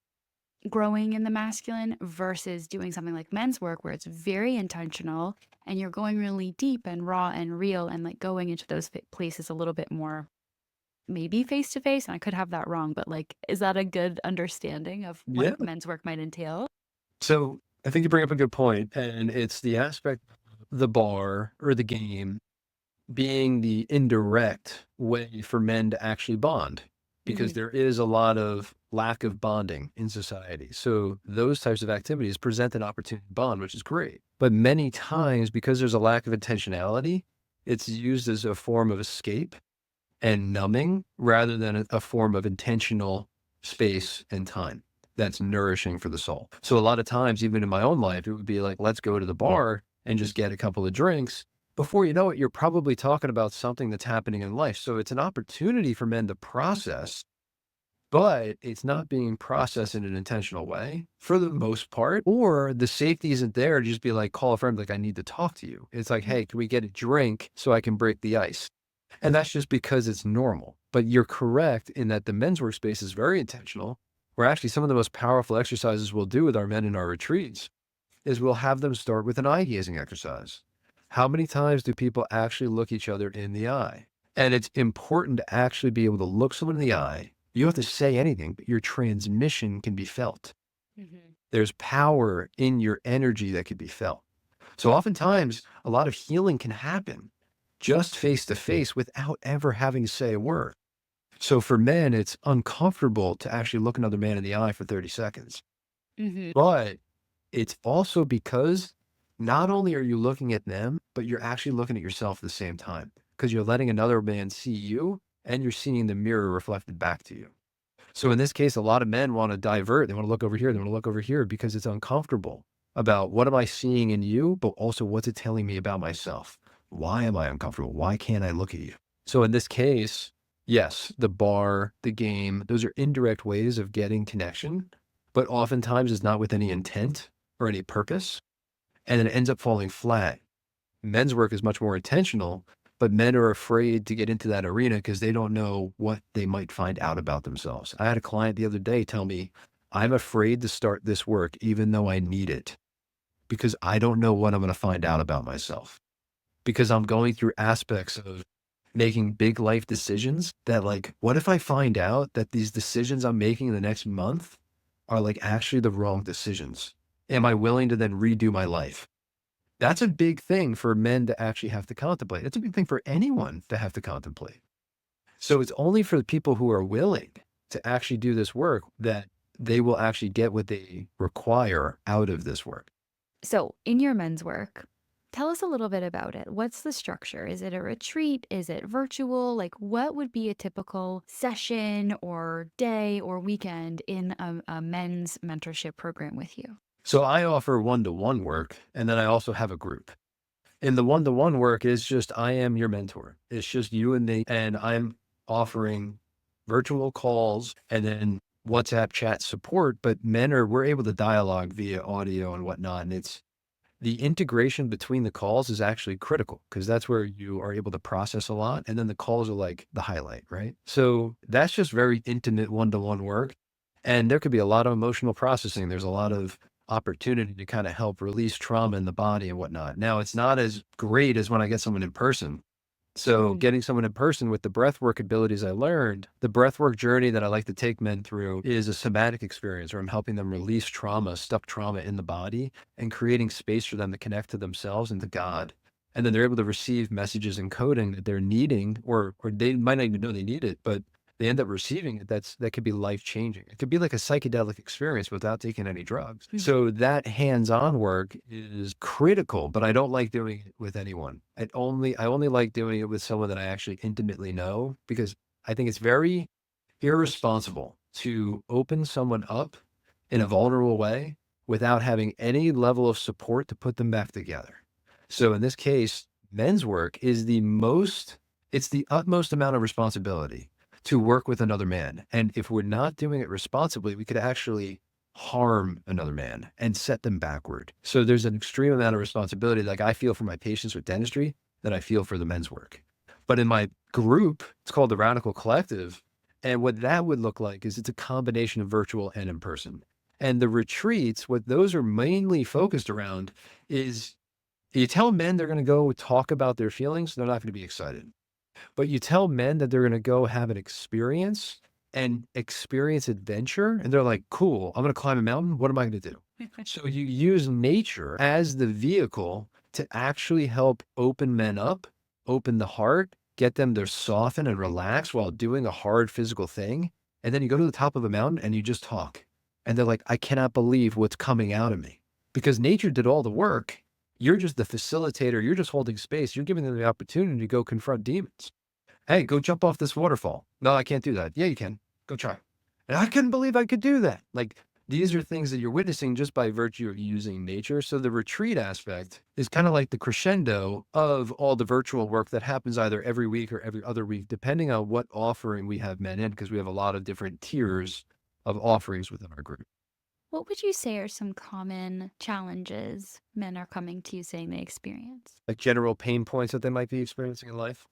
growing in the masculine versus doing something like men's work where it's very intentional and you're going really deep and raw and real and like going into those places a little bit more, maybe face to face? And I could have that wrong, but like, is that a good understanding of what Yeah. men's work might entail? So I think you bring up a good point, and it's the aspect of the bar or the game being the indirect way for men to actually bond, because Hmm. there is a lot of lack of bonding in society. So those types of activities present an opportunity to bond, which is great. But many times, because there's a lack of intentionality, it's used as a form of escape and numbing rather than a form of intentional space and time that's nourishing for the soul. So a lot of times, even in my own life, it would be like, let's go to the bar and just get a couple of drinks. Before you know it, you're probably talking about something that's happening in life. So it's an opportunity for men to process, but it's not being processed in an intentional way for the most part, or the safety isn't there to just be like, call a friend, like, I need to talk to you. It's like, hey, can we get a drink so I can break the ice? And that's just because it's normal. But you're correct in that the men's workspace is very intentional, where actually some of the most powerful exercises we'll do with our men in our retreats is we'll have them start with an eye gazing exercise. How many times do people actually look each other in the eye? And it's important to actually be able to look someone in the eye. You don't have to say anything, but your transmission can be felt. Hmm. There's power in your energy that can be felt. So oftentimes, a lot of healing can happen just face to face without ever having to say a word. So for men, it's uncomfortable to actually look another man in the eye for 30 seconds. Hmm. But It's also because not only are you looking at them, but you're actually looking at yourself at the same time because you're letting another man see you and you're seeing the mirror reflected back to you. So in this case, a lot of men want to divert. They want to look over here. They want to look over here because it's uncomfortable about what am I seeing in you, but also what's it telling me about myself? Why am I uncomfortable? Why can't I look at you? So in this case, yes, the bar, the game, those are indirect ways of getting connection, but oftentimes it's not with any intent or any purpose. And then it ends up falling flat. Men's work is much more intentional, but men are afraid to get into that arena because they don't know what they might find out about themselves. I had a client the other day tell me, I'm afraid to start this work even though I need it because I don't know what I'm going to find out about myself. Because I'm going through aspects of making big life decisions that, like, what if I find out that these decisions I'm making in the next month are like actually the wrong decisions? Am I willing to then redo my life? That's a big thing for men to actually have to contemplate. It's a big thing for anyone to have to contemplate. So it's only for the people who are willing to actually do this work that they will actually get what they require out of this work. So, in your men's work, tell us a little bit about it. What's the structure? Is it a retreat? Is it virtual? Like, what would be a typical session or day or weekend in a men's mentorship program with you? So I offer one-to-one work, and then I also have a group. In the one-to-one work, it's just I am your mentor. It's just you and me, and I'm offering virtual calls and then WhatsApp chat support. But we're able to dialogue via audio and whatnot. And it's the integration between the calls is actually critical because that's where you are able to process a lot. And then the calls are like the highlight, right? So that's just very intimate one-to-one work. And there could be a lot of emotional processing. There's a lot of opportunity to kind of help release trauma in the body and whatnot. Now, it's not as great as when I get someone in person. So Mhm. getting someone in person with the breathwork abilities I learned, the breathwork journey that I like to take men through is a somatic experience where I'm helping them release trauma, stuck trauma in the body and creating space for them to connect to themselves and to God. And then they're able to receive messages and coding that they're needing, or they might not even know they need it, but they end up receiving it. That could be life changing. It could be like a psychedelic experience without taking any drugs. So that hands-on work is critical, but I don't like doing it with anyone. I only like doing it with someone that I actually intimately know because I think it's very irresponsible to open someone up in a vulnerable way without having any level of support to put them back together. So in this case, men's work is it's the utmost amount of responsibility to work with another man. And if we're not doing it responsibly, we could actually harm another man and set them backward. So there's an extreme amount of responsibility like I feel for my patients with dentistry that I feel for the men's work. But in my group, it's called the Radical Collective. And what that would look like is it's a combination of virtual and in person. And the retreats, what those are mainly focused around is you tell men they're going to go talk about their feelings, they're not going to be excited. But you tell men that they're going to go have an experience and experience adventure, and they're like, cool, I'm going to climb a mountain. What am I going to do? So you use nature as the vehicle to actually help open men up, open the heart, get them to soften and relax while doing a hard physical thing. And then you go to the top of a mountain and you just talk. And they're like, I cannot believe what's coming out of me because nature did all the work. You're just the facilitator. You're just holding space. You're giving them the opportunity to go confront demons. Hey, go jump off this waterfall. No, I can't do that. Yeah, you can. Go try. And I couldn't believe I could do that. Like these are things that you're witnessing just by virtue of using nature. So the retreat aspect is kind of like the crescendo of all the virtual work that happens either every week or every other week, depending on what offering we have men in, because we have a lot of different tiers of offerings within our group. What would you say are some common challenges men are coming to you saying they experience? Like general pain points that they might be experiencing in life.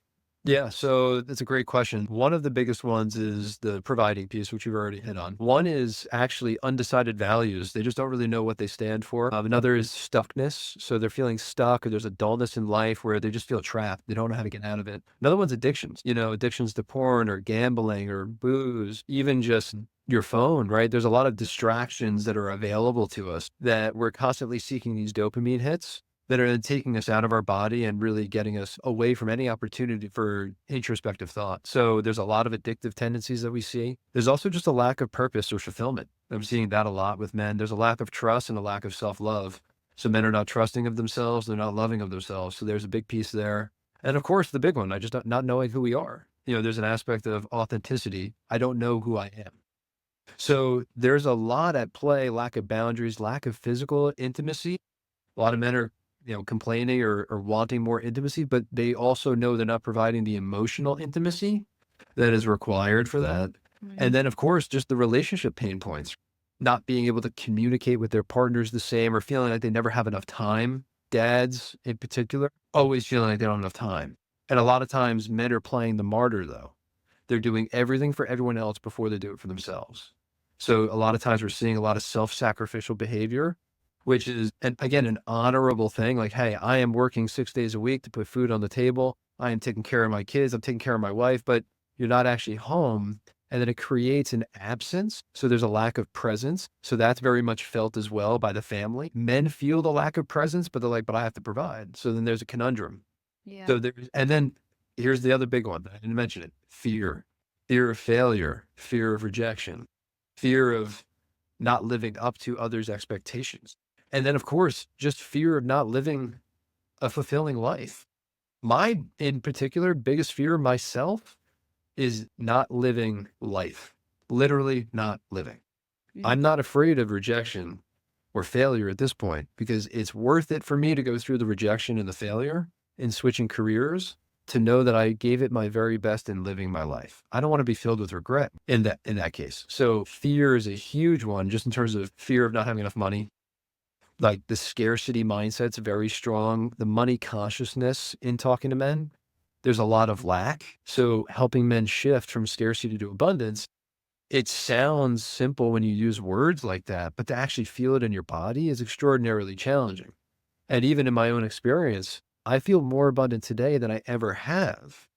Yeah, so that's a great question. One of the biggest ones is the providing piece, which you've already hit on. One is actually undecided values. They just don't really know what they stand for. Another is stuckness. So they're feeling stuck or there's a dullness in life where they just feel trapped. They don't know how to get out of it. Another one's addictions, addictions to porn or gambling or booze, even just your phone, right? There's a lot of distractions that are available to us that we're constantly seeking these dopamine hits. that are taking us out of our body and really getting us away from any opportunity for introspective thought. So there's a lot of addictive tendencies that we see. There's also just a lack of purpose or fulfillment. I'm seeing that a lot with men. There's a lack of trust and a lack of self-love. So men are not trusting of themselves. They're not loving of themselves. So there's a big piece there. And of course, the big one, I just not knowing who we are. There's an aspect of authenticity. I don't know who I am. So there's a lot at play, lack of boundaries, lack of physical intimacy. A lot of men are, complaining or wanting more intimacy, but they also know they're not providing the emotional intimacy that is required for that. And Right. then, of course, just the relationship pain points, not being able to communicate with their partners the same or feeling like they never have enough time. Dads, in particular, always feeling like they don't have enough time. And a lot of times, men are playing the martyr, though. They're doing everything for everyone else before they do it for themselves. So a lot of times we're seeing a lot of self-sacrificial behavior, which is, and again, an honorable thing. Like, hey, I am working 6 days a week to put food on the table. I am taking care of my kids. I'm taking care of my wife, but you're not actually home. And then it creates an absence. So there's a lack of presence. So that's very much felt as well by the family. Men feel the lack of presence, but they're like, but I have to provide. So then there's a conundrum. Yeah. So and then here's the other big one. I didn't mention it. Fear of failure, fear of rejection, fear of not living up to others' expectations. And then, of course, just fear of not living a fulfilling life. My, in particular, biggest fear myself is not living life, literally not living. Yeah. I'm not afraid of rejection or failure at this point because it's worth it for me to go through the rejection and the failure in switching careers to know that I gave it my very best in living my life. I don't want to be filled with regret in that case. So fear is a huge one just in terms of fear of not having enough money. Like the scarcity mindset's very strong. The money consciousness in talking to men, there's a lot of lack. So helping men shift from scarcity to abundance, it sounds simple when you use words like that, but to actually feel it in your body is extraordinarily challenging. And even in my own experience, I feel more abundant today than I ever have.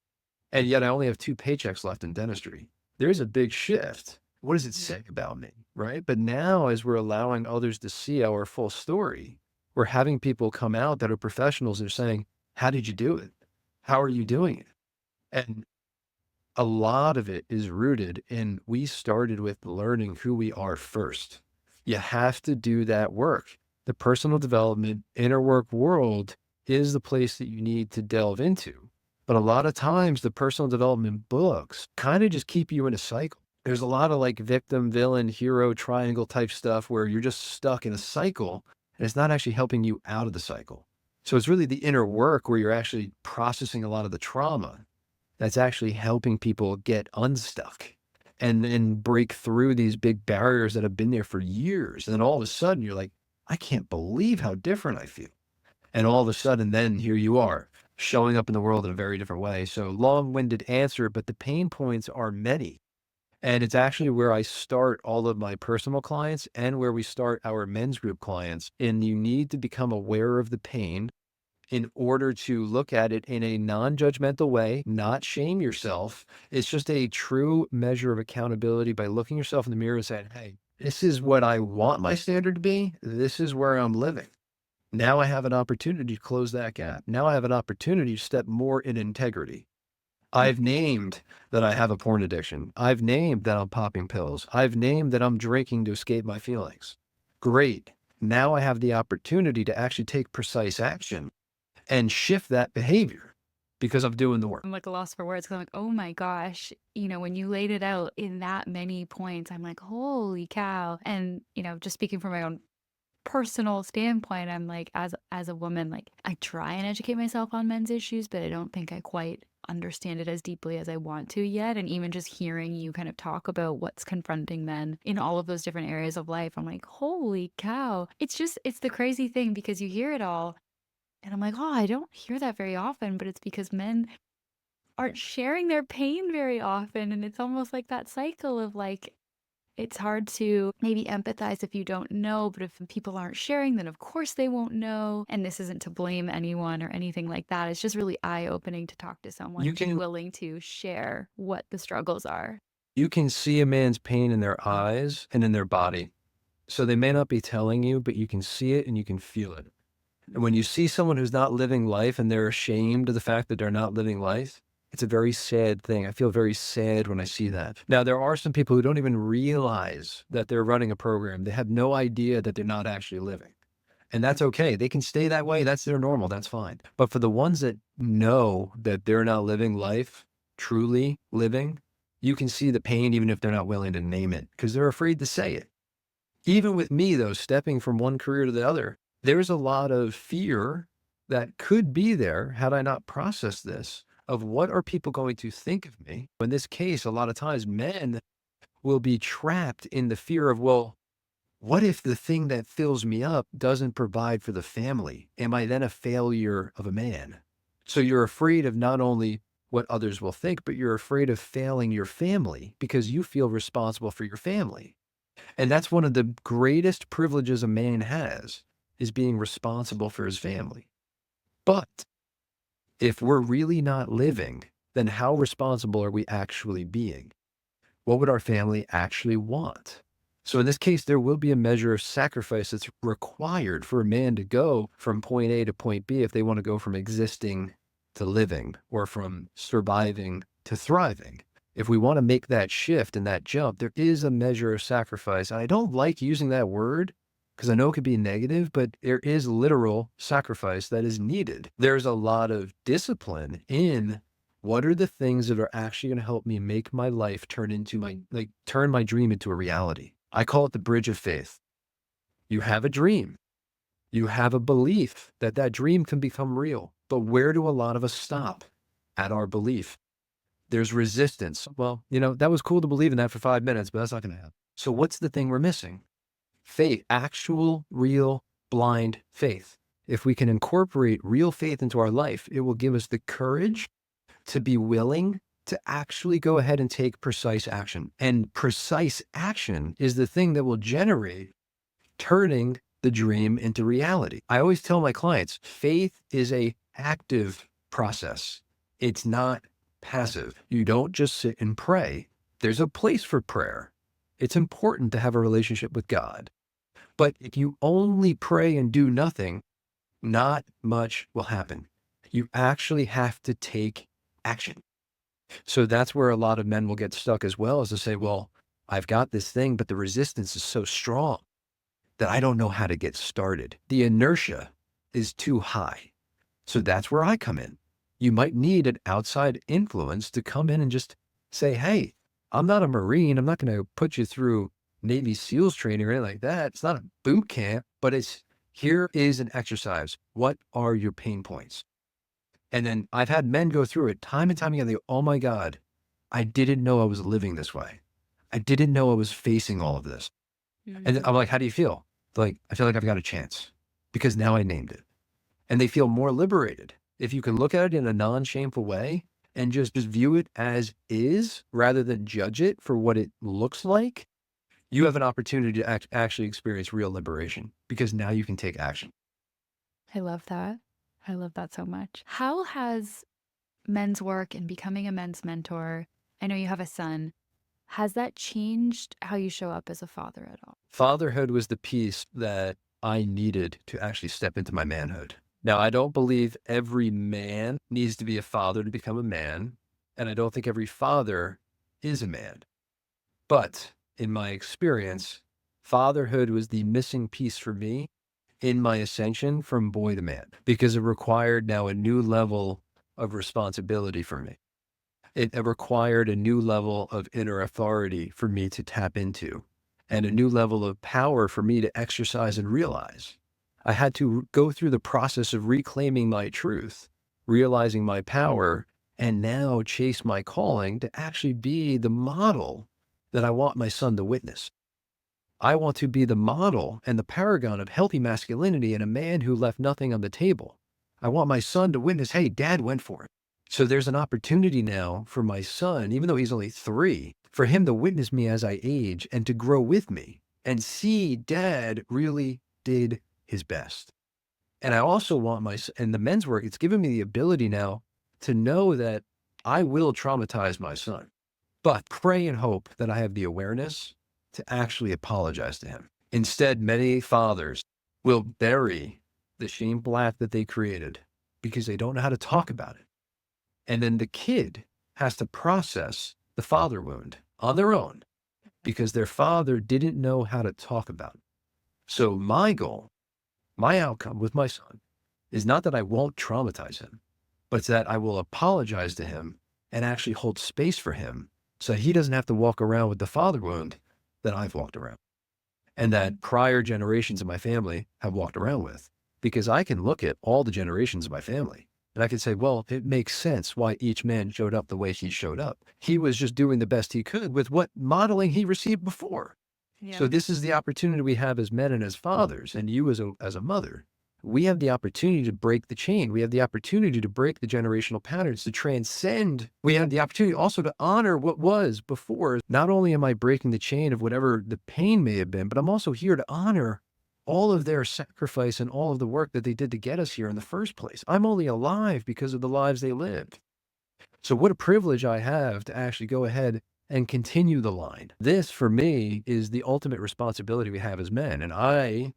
And yet I only have 2 paychecks left in dentistry. There's a big shift. What does it Yeah. say about me? Right. But now, as we're allowing others to see our full story, we're having people come out that are professionals and are saying, how did you do it? How are you doing it? And a lot of it is rooted in we started with learning who we are first. You have to do that work. The personal development, inner work world is the place that you need to delve into. But a lot of times, the personal development books kind of just keep you in a cycle. There's a lot of like victim, villain, hero, triangle type stuff where you're just stuck in a cycle and it's not actually helping you out of the cycle. So it's really the inner work where you're actually processing a lot of the trauma that's actually helping people get unstuck and break through these big barriers that have been there for years. And then all of a sudden you're like, I can't believe how different I feel. And all of a sudden, then here you are showing up in the world in a very different way. So long-winded answer, but the pain points are many. And it's actually where I start all of my personal clients and where we start our men's group clients. And you need to become aware of the pain in order to look at it in a non-judgmental way, not shame yourself. It's just a true measure of accountability by looking yourself in the mirror and saying, hey, this is what I want my standard to be. This is where I'm living. Now I have an opportunity to close that gap. Now I have an opportunity to step more in integrity. I've named that I have a porn addiction. I've named that I'm popping pills. I've named that I'm drinking to escape my feelings. Great. Now I have the opportunity to actually take precise action and shift that behavior because I'm doing the work. I'm like a loss for words because I'm like, oh my gosh, when you laid it out in that many points, I'm like, holy cow. And, just speaking from my own personal standpoint, I'm like, as a woman, like I try and educate myself on men's issues, but I don't think I quite understand it as deeply as I want to yet. And even just hearing you kind of talk about what's confronting men in all of those different areas of life, I'm like, holy cow. It's the crazy thing because you hear it all. And I'm like, oh, I don't hear that very often, but it's because men aren't sharing their pain very often. And it's almost like that cycle of like, it's hard to maybe empathize if you don't know, but if people aren't sharing, then of course they won't know. And this isn't to blame anyone or anything like that. It's just really eye opening to talk to someone You who's can willing to share what the struggles are. you can see a man's pain in their eyes and in their body. So they may not be telling you, but you can see it and you can feel it. And when you see someone who's not living life and they're ashamed of the fact that they're not living life, it's a very sad thing. I feel very sad when I see that. Now, there are some people who don't even realize that they're running a program. They have no idea that they're not actually living. And that's okay. They can stay that way. That's their normal. That's fine. But for the ones that know that they're not living life, truly living, you can see the pain even if they're not willing to name it because they're afraid to say it. Even with me, though, stepping from one career to the other, there's a lot of fear that could be there had I not processed this of what are people going to think of me. In this case, a lot of times men will be trapped in the fear of, well, what if the thing that fills me up doesn't provide for the family? Am I then a failure of a man? So you're afraid of not only what others will think, but you're afraid of failing your family because you feel responsible for your family. And that's one of the greatest privileges a man has is being responsible for his family. But if we're really not living, then how responsible are we actually being? What would our family actually want? So in this case, there will be a measure of sacrifice that's required for a man to go from point A to point B if they want to go from existing to living or from surviving to thriving. If we want to make that shift and that jump, there is a measure of sacrifice. And I don't like using that word because I know it could be negative, but there is literal sacrifice that is needed. There's a lot of discipline in what are the things that are actually going to help me make my life turn my dream into a reality. I call it the bridge of faith. You have a dream. You have a belief that that dream can become real. But where do a lot of us stop? At our belief. There's resistance. Well, that was cool to believe in that for 5 minutes, but that's not going to happen. So what's the thing we're missing? Faith, actual, real, blind faith. If we can incorporate real faith into our life, it will give us the courage to be willing to actually go ahead and take precise action. And precise action is the thing that will generate turning the dream into reality. I always tell my clients, faith is a active process. It's not passive. You don't just sit and pray. There's a place for prayer. It's important to have a relationship with God. But if you only pray and do nothing, not much will happen. You actually have to take action. So that's where a lot of men will get stuck as well, is to say, well, I've got this thing, but the resistance is so strong that I don't know how to get started. The inertia is too high. So that's where I come in. You might need an outside influence to come in and just say, hey, I'm not a Marine. I'm not going to put you through Navy SEALs training or anything like that. It's not a boot camp, but here is an exercise. What are your pain points? And then I've had men go through it time and time again. They go, oh my God, I didn't know I was living this way. I didn't know I was facing all of this. And I'm like, how do you feel? They're like, I feel like I've got a chance because now I named it. And they feel more liberated. If you can look at it in a non-shameful way and just view it as is rather than judge it for what it looks like, you have an opportunity to actually experience real liberation because now you can take action. I love that. I love that so much. How has men's work and becoming a men's mentor, I know you have a son, has that changed how you show up as a father at all? Fatherhood was the piece that I needed to actually step into my manhood. Now, I don't believe every man needs to be a father to become a man, and I don't think every father is a man. But in my experience, fatherhood was the missing piece for me in my ascension from boy to man because it required now a new level of responsibility for me. It required a new level of inner authority for me to tap into and a new level of power for me to exercise and realize. I had to go through the process of reclaiming my truth, realizing my power, and now chase my calling to actually be the model that I want my son to witness. I want to be the model and the paragon of healthy masculinity and a man who left nothing on the table. I want my son to witness, hey, dad went for it. So there's an opportunity now for my son, even though he's only 3, for him to witness me as I age and to grow with me and see dad really did his best. And I also want in the men's work, it's given me the ability now to know that I will traumatize my son, but pray and hope that I have the awareness to actually apologize to him. Instead, many fathers will bury the shame black that they created because they don't know how to talk about it. And then the kid has to process the father wound on their own because their father didn't know how to talk about it. So my goal, my outcome with my son is not that I won't traumatize him, but it's that I will apologize to him and actually hold space for him so he doesn't have to walk around with the father wound that I've walked around and that prior generations of my family have walked around with. Because I can look at all the generations of my family and I can say, well, it makes sense why each man showed up the way he showed up. He was just doing the best he could with what modeling he received before. Yeah. So this is the opportunity we have as men and as fathers, and you as a mother. We have the opportunity to break the chain. We have the opportunity to break the generational patterns, to transcend. We have the opportunity also to honor what was before. Not only am I breaking the chain of whatever the pain may have been, but I'm also here to honor all of their sacrifice and all of the work that they did to get us here in the first place. I'm only alive because of the lives they lived. So what a privilege I have to actually go ahead and continue the line. This, for me, is the ultimate responsibility we have as men. And I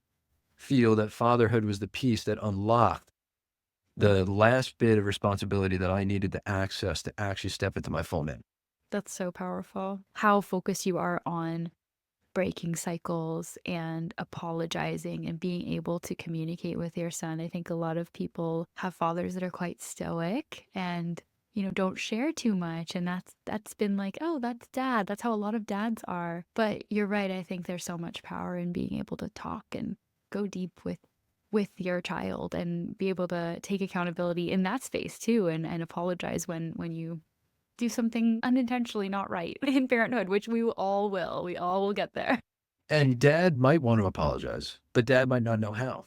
feel that fatherhood was the piece that unlocked the last bit of responsibility that I needed to access to actually step into my full man. That's so powerful. How focused you are on breaking cycles and apologizing and being able to communicate with your son. I think a lot of people have fathers that are quite stoic and don't share too much, and that's been like, oh, that's dad. That's how a lot of dads are. But you're right. I think there's so much power in being able to talk and go deep with your child and be able to take accountability in that space too, and apologize when you do something unintentionally not right in parenthood, which we all will. We all will get there. And dad might want to apologize, but dad might not know how.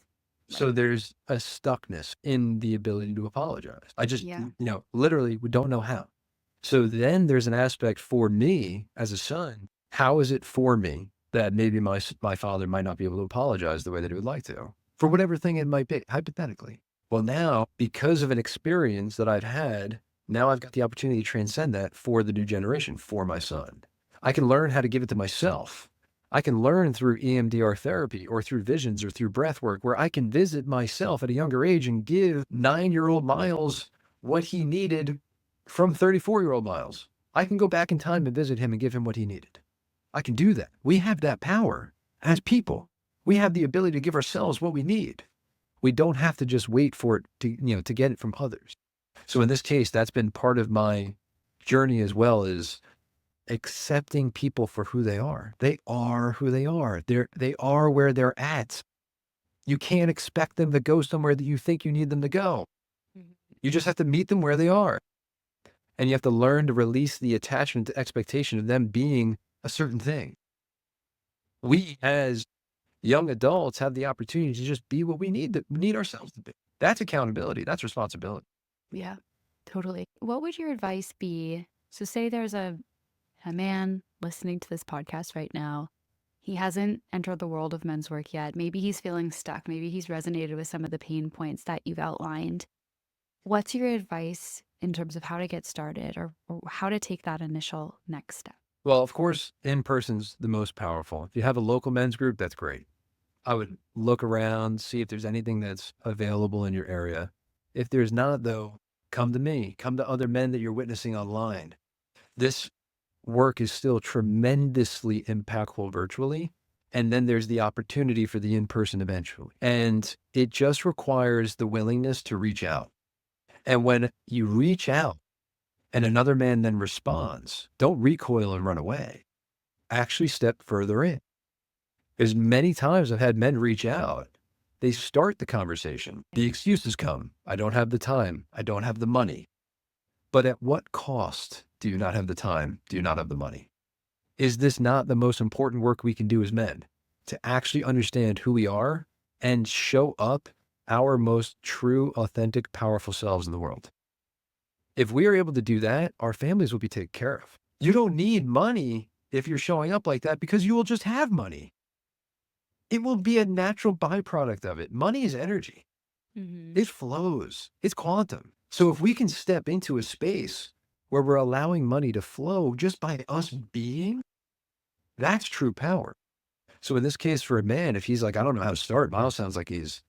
Right. So there's a stuckness in the ability to apologize. I just, Yeah. literally we don't know how. So then there's an aspect for me as a son. How is it for me that maybe my father might not be able to apologize the way that he would like to for whatever thing it might be, hypothetically? Well, now, because of an experience that I've had, now I've got the opportunity to transcend that for the new generation, for my son. I can learn how to give it to myself. I can learn through EMDR therapy or through visions or through breath work where I can visit myself at a younger age and give 9-year-old Miles what he needed from 34-year-old Miles. I can go back in time and visit him and give him what he needed. I can do that. We have that power as people. We have the ability to give ourselves what we need. We don't have to just wait for it to get it from others. So in this case, that's been part of my journey as well, is accepting people for who they are. They are who they are. They are where they're at. You can't expect them to go somewhere that you think you need them to go. Mhm. You just have to meet them where they are. And you have to learn to release the attachment to expectation of them being a certain thing. We as young adults have the opportunity to just be what we need ourselves to be. That's accountability. That's responsibility. Yeah, totally. What would your advice be? So say there's a man listening to this podcast right now. He hasn't entered the world of men's work yet. Maybe he's feeling stuck. Maybe he's resonated with some of the pain points that you've outlined. What's your advice in terms of how to get started or how to take that initial next step? Well, of course, in person's the most powerful. If you have a local men's group, that's great. I would look around, see if there's anything that's available in your area. If there's not, though, come to me, come to other men that you're witnessing online. This work is still tremendously impactful virtually. And then there's the opportunity for the in-person eventually. And it just requires the willingness to reach out. And when you reach out and another man then responds, don't recoil and run away. Actually step further in. As many times I've had men reach out, they start the conversation. The excuses come. I don't have the time. I don't have the money. But at what cost do you not have the time? Do you not have the money? Is this not the most important work we can do as men? To actually understand who we are and show up our most true, authentic, powerful selves in the world. If we are able to do that, our families will be taken care of. You don't need money if you're showing up like that because you will just have money. It will be a natural byproduct of it. Money is energy. Mm-hmm. It flows. It's quantum. So if we can step into a space where we're allowing money to flow just by us being, that's true power. So in this case for a man, if he's like, I don't know how to start, Miles sounds like he's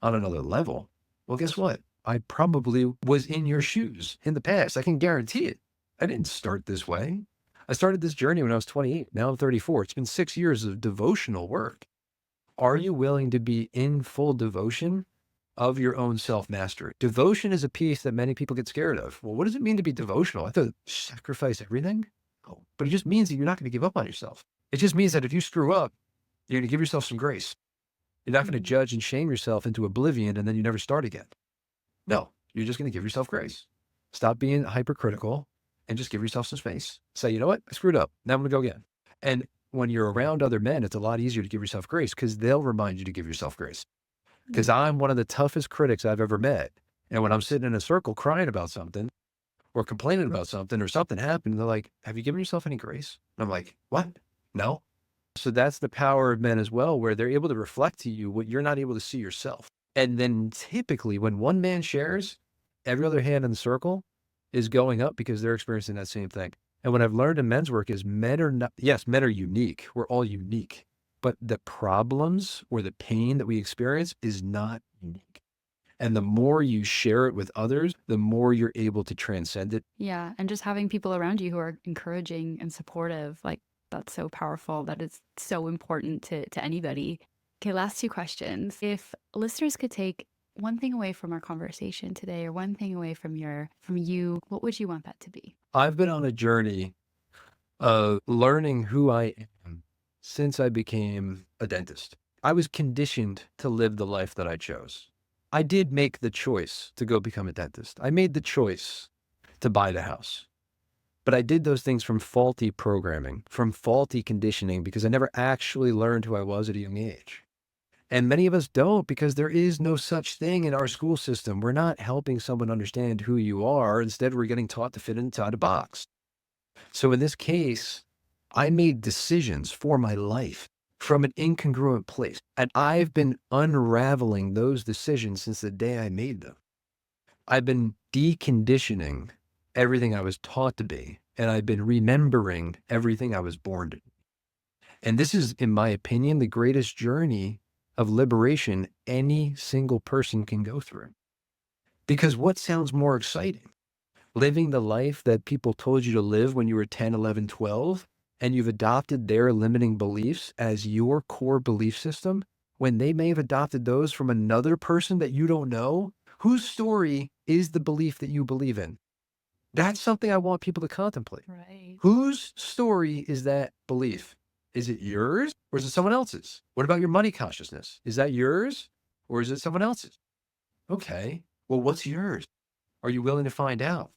on another level. Well, guess what? I probably was in your shoes in the past. I can guarantee it. I didn't start this way. I started this journey when I was 28. Now I'm 34. It's been 6 years of devotional work. Are you willing to be in full devotion of your own self-mastery? Devotion is a piece that many people get scared of. Well, what does it mean to be devotional? I thought sacrifice everything. Oh, but it just means that you're not going to give up on yourself. It just means that if you screw up, you're going to give yourself some grace. You're not going to Mhm. judge and shame yourself into oblivion and then you never start again. No, you're just going to give yourself grace. Stop being hypercritical and just give yourself some space. Say, you know what? I screwed up. Now I'm going to go again. And when you're around other men, it's a lot easier to give yourself grace because they'll remind you to give yourself grace. Because Mm. I'm one of the toughest critics I've ever met. And when I'm sitting in a circle crying about something or complaining about something or something happened, they're like, have you given yourself any grace? And I'm like, what? No. So that's the power of men as well, where they're able to reflect to you what you're not able to see yourself. And then typically when one man shares, every other hand in the circle is going up because they're experiencing that same thing. And what I've learned in men's work is men are not, yes, men are unique. We're all unique, but the problems or the pain that we experience is not unique. And the more you share it with others, the more you're able to transcend it. Yeah, and just having people around you who are encouraging and supportive, like that's so powerful. That is so important to anybody. Okay, last two questions. If listeners could take one thing away from our conversation today or one thing away from you, what would you want that to be? I've been on a journey of learning who I am since I became a dentist. I was conditioned to live the life that I chose. I did make the choice to go become a dentist. I made the choice to buy the house, but I did those things from faulty programming, from faulty conditioning, because I never actually learned who I was at a young age. And many of us don't because there is no such thing in our school system. We're not helping someone understand who you are. Instead, we're getting taught to fit inside a box. So in this case, I made decisions for my life from an incongruent place. And I've been unraveling those decisions since the day I made them. I've been deconditioning everything I was taught to be, and I've been remembering everything I was born to. And this is, in my opinion, the greatest journey of liberation any single person can go through. Because what sounds more exciting? Living the life that people told you to live when you were 10, 11, 12, and you've adopted their limiting beliefs as your core belief system when they may have adopted those from another person that you don't know, whose story is the belief that you believe in? That's something I want people to contemplate. Right. Whose story is that belief? Is it yours or is it someone else's? What about your money consciousness? Is that yours or is it someone else's? Okay. Well, what's yours? Are you willing to find out?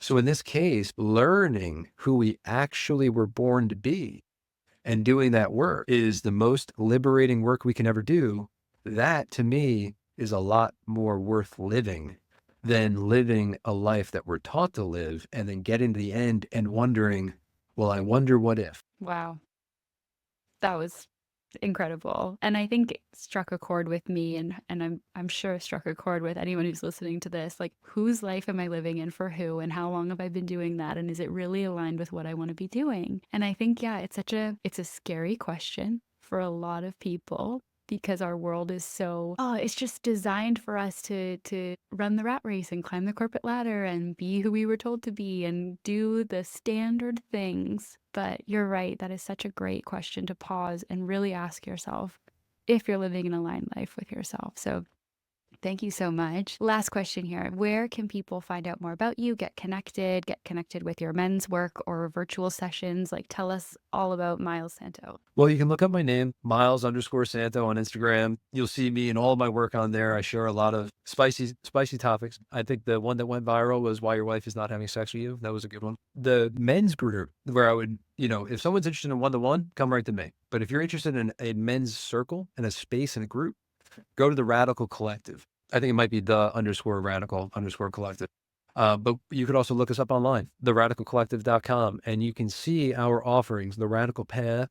So in this case, learning who we actually were born to be and doing that work is the most liberating work we can ever do. That to me is a lot more worth living than living a life that we're taught to live and then getting to the end and wondering, well, I wonder what if. Wow. That was incredible. And I think it struck a chord with me and I'm sure struck a chord with anyone who's listening to this. Like whose life am I living in for who and how long have I been doing that and is it really aligned with what I want to be doing? And I think yeah, it's a scary question for a lot of people because our world is so it's just designed for us to run the rat race and climb the corporate ladder and be who we were told to be and do the standard things. But you're right, that is such a great question to pause and really ask yourself if you're living an aligned life with yourself. So thank you so much. Last question here. Where can people find out more about you, get connected with your men's work or virtual sessions? Like tell us all about Miles Santo. Well, you can look up my name, Miles_Santo on Instagram. You'll see me and all of my work on there. I share a lot of spicy topics. I think the one that went viral was why your wife is not having sex with you. That was a good one. The men's group where I would, if someone's interested in one-to-one, come right to me. But if you're interested in a men's circle and a space and a group, go to the Radical Collective. I think it might be the_radical_collective. But you could also look us up online, theradicalcollective.com, and you can see our offerings, the Radical Path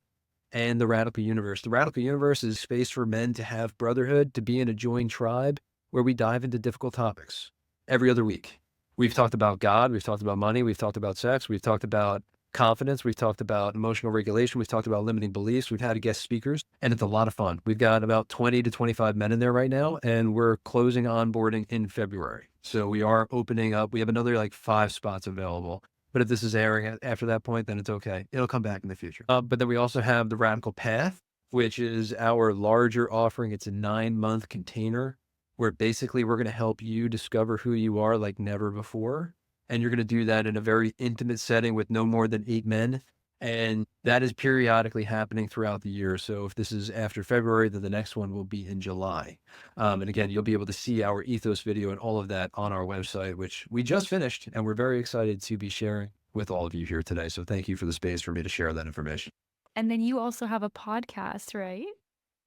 and the Radical Universe. The Radical Universe is space for men to have brotherhood, to be in a joined tribe where we dive into difficult topics every other week. We've talked about God, we've talked about money, we've talked about sex, we've talked about confidence. We've talked about emotional regulation. We've talked about limiting beliefs. We've had guest speakers, and it's a lot of fun. We've got about 20 to 25 men in there right now, and we're closing onboarding in February. So we are opening up. We have another like 5 spots available. But if this is airing after that point, then it's okay. It'll come back in the future. But then we also have the Radical Path, which is our larger offering. It's a 9-month container where basically we're going to help you discover who you are like never before. And you're going to do that in a very intimate setting with no more than 8 men. And that is periodically happening throughout the year. So if this is after February, then the next one will be in July. And again, you'll be able to see our ethos video and all of that on our website, which we just finished. And we're very excited to be sharing with all of you here today. So thank you for the space for me to share that information. And then you also have a podcast, right?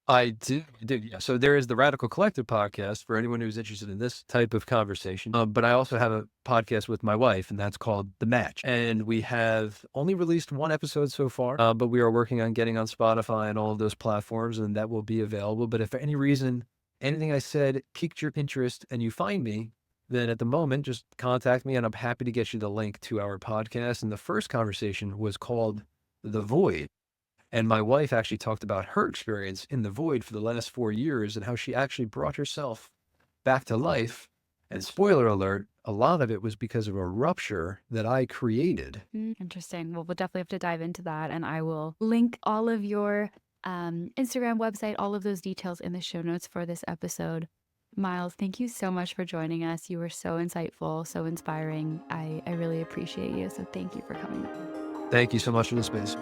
I do, yeah. So there is the Radical Collective podcast for anyone who's interested in this type of conversation. But I also have a podcast with my wife, and that's called The Match. And we have only released 1 episode so far, but we are working on getting on Spotify and all of those platforms, and that will be available. But if for any reason anything I said piqued your interest and you find me, then at the moment, just contact me, and I'm happy to get you the link to our podcast. And the first conversation was called The Void. And my wife actually talked about her experience in the void for the last 4 years and how she actually brought herself back to life. And spoiler alert, a lot of it was because of a rupture that I created. Interesting. Well, we'll definitely have to dive into that. And I will link all of your Instagram, website, all of those details in the show notes for this episode. Miles, thank you so much for joining us. You were so insightful, so inspiring. I really appreciate you. So thank you for coming. Thank you so much for the space.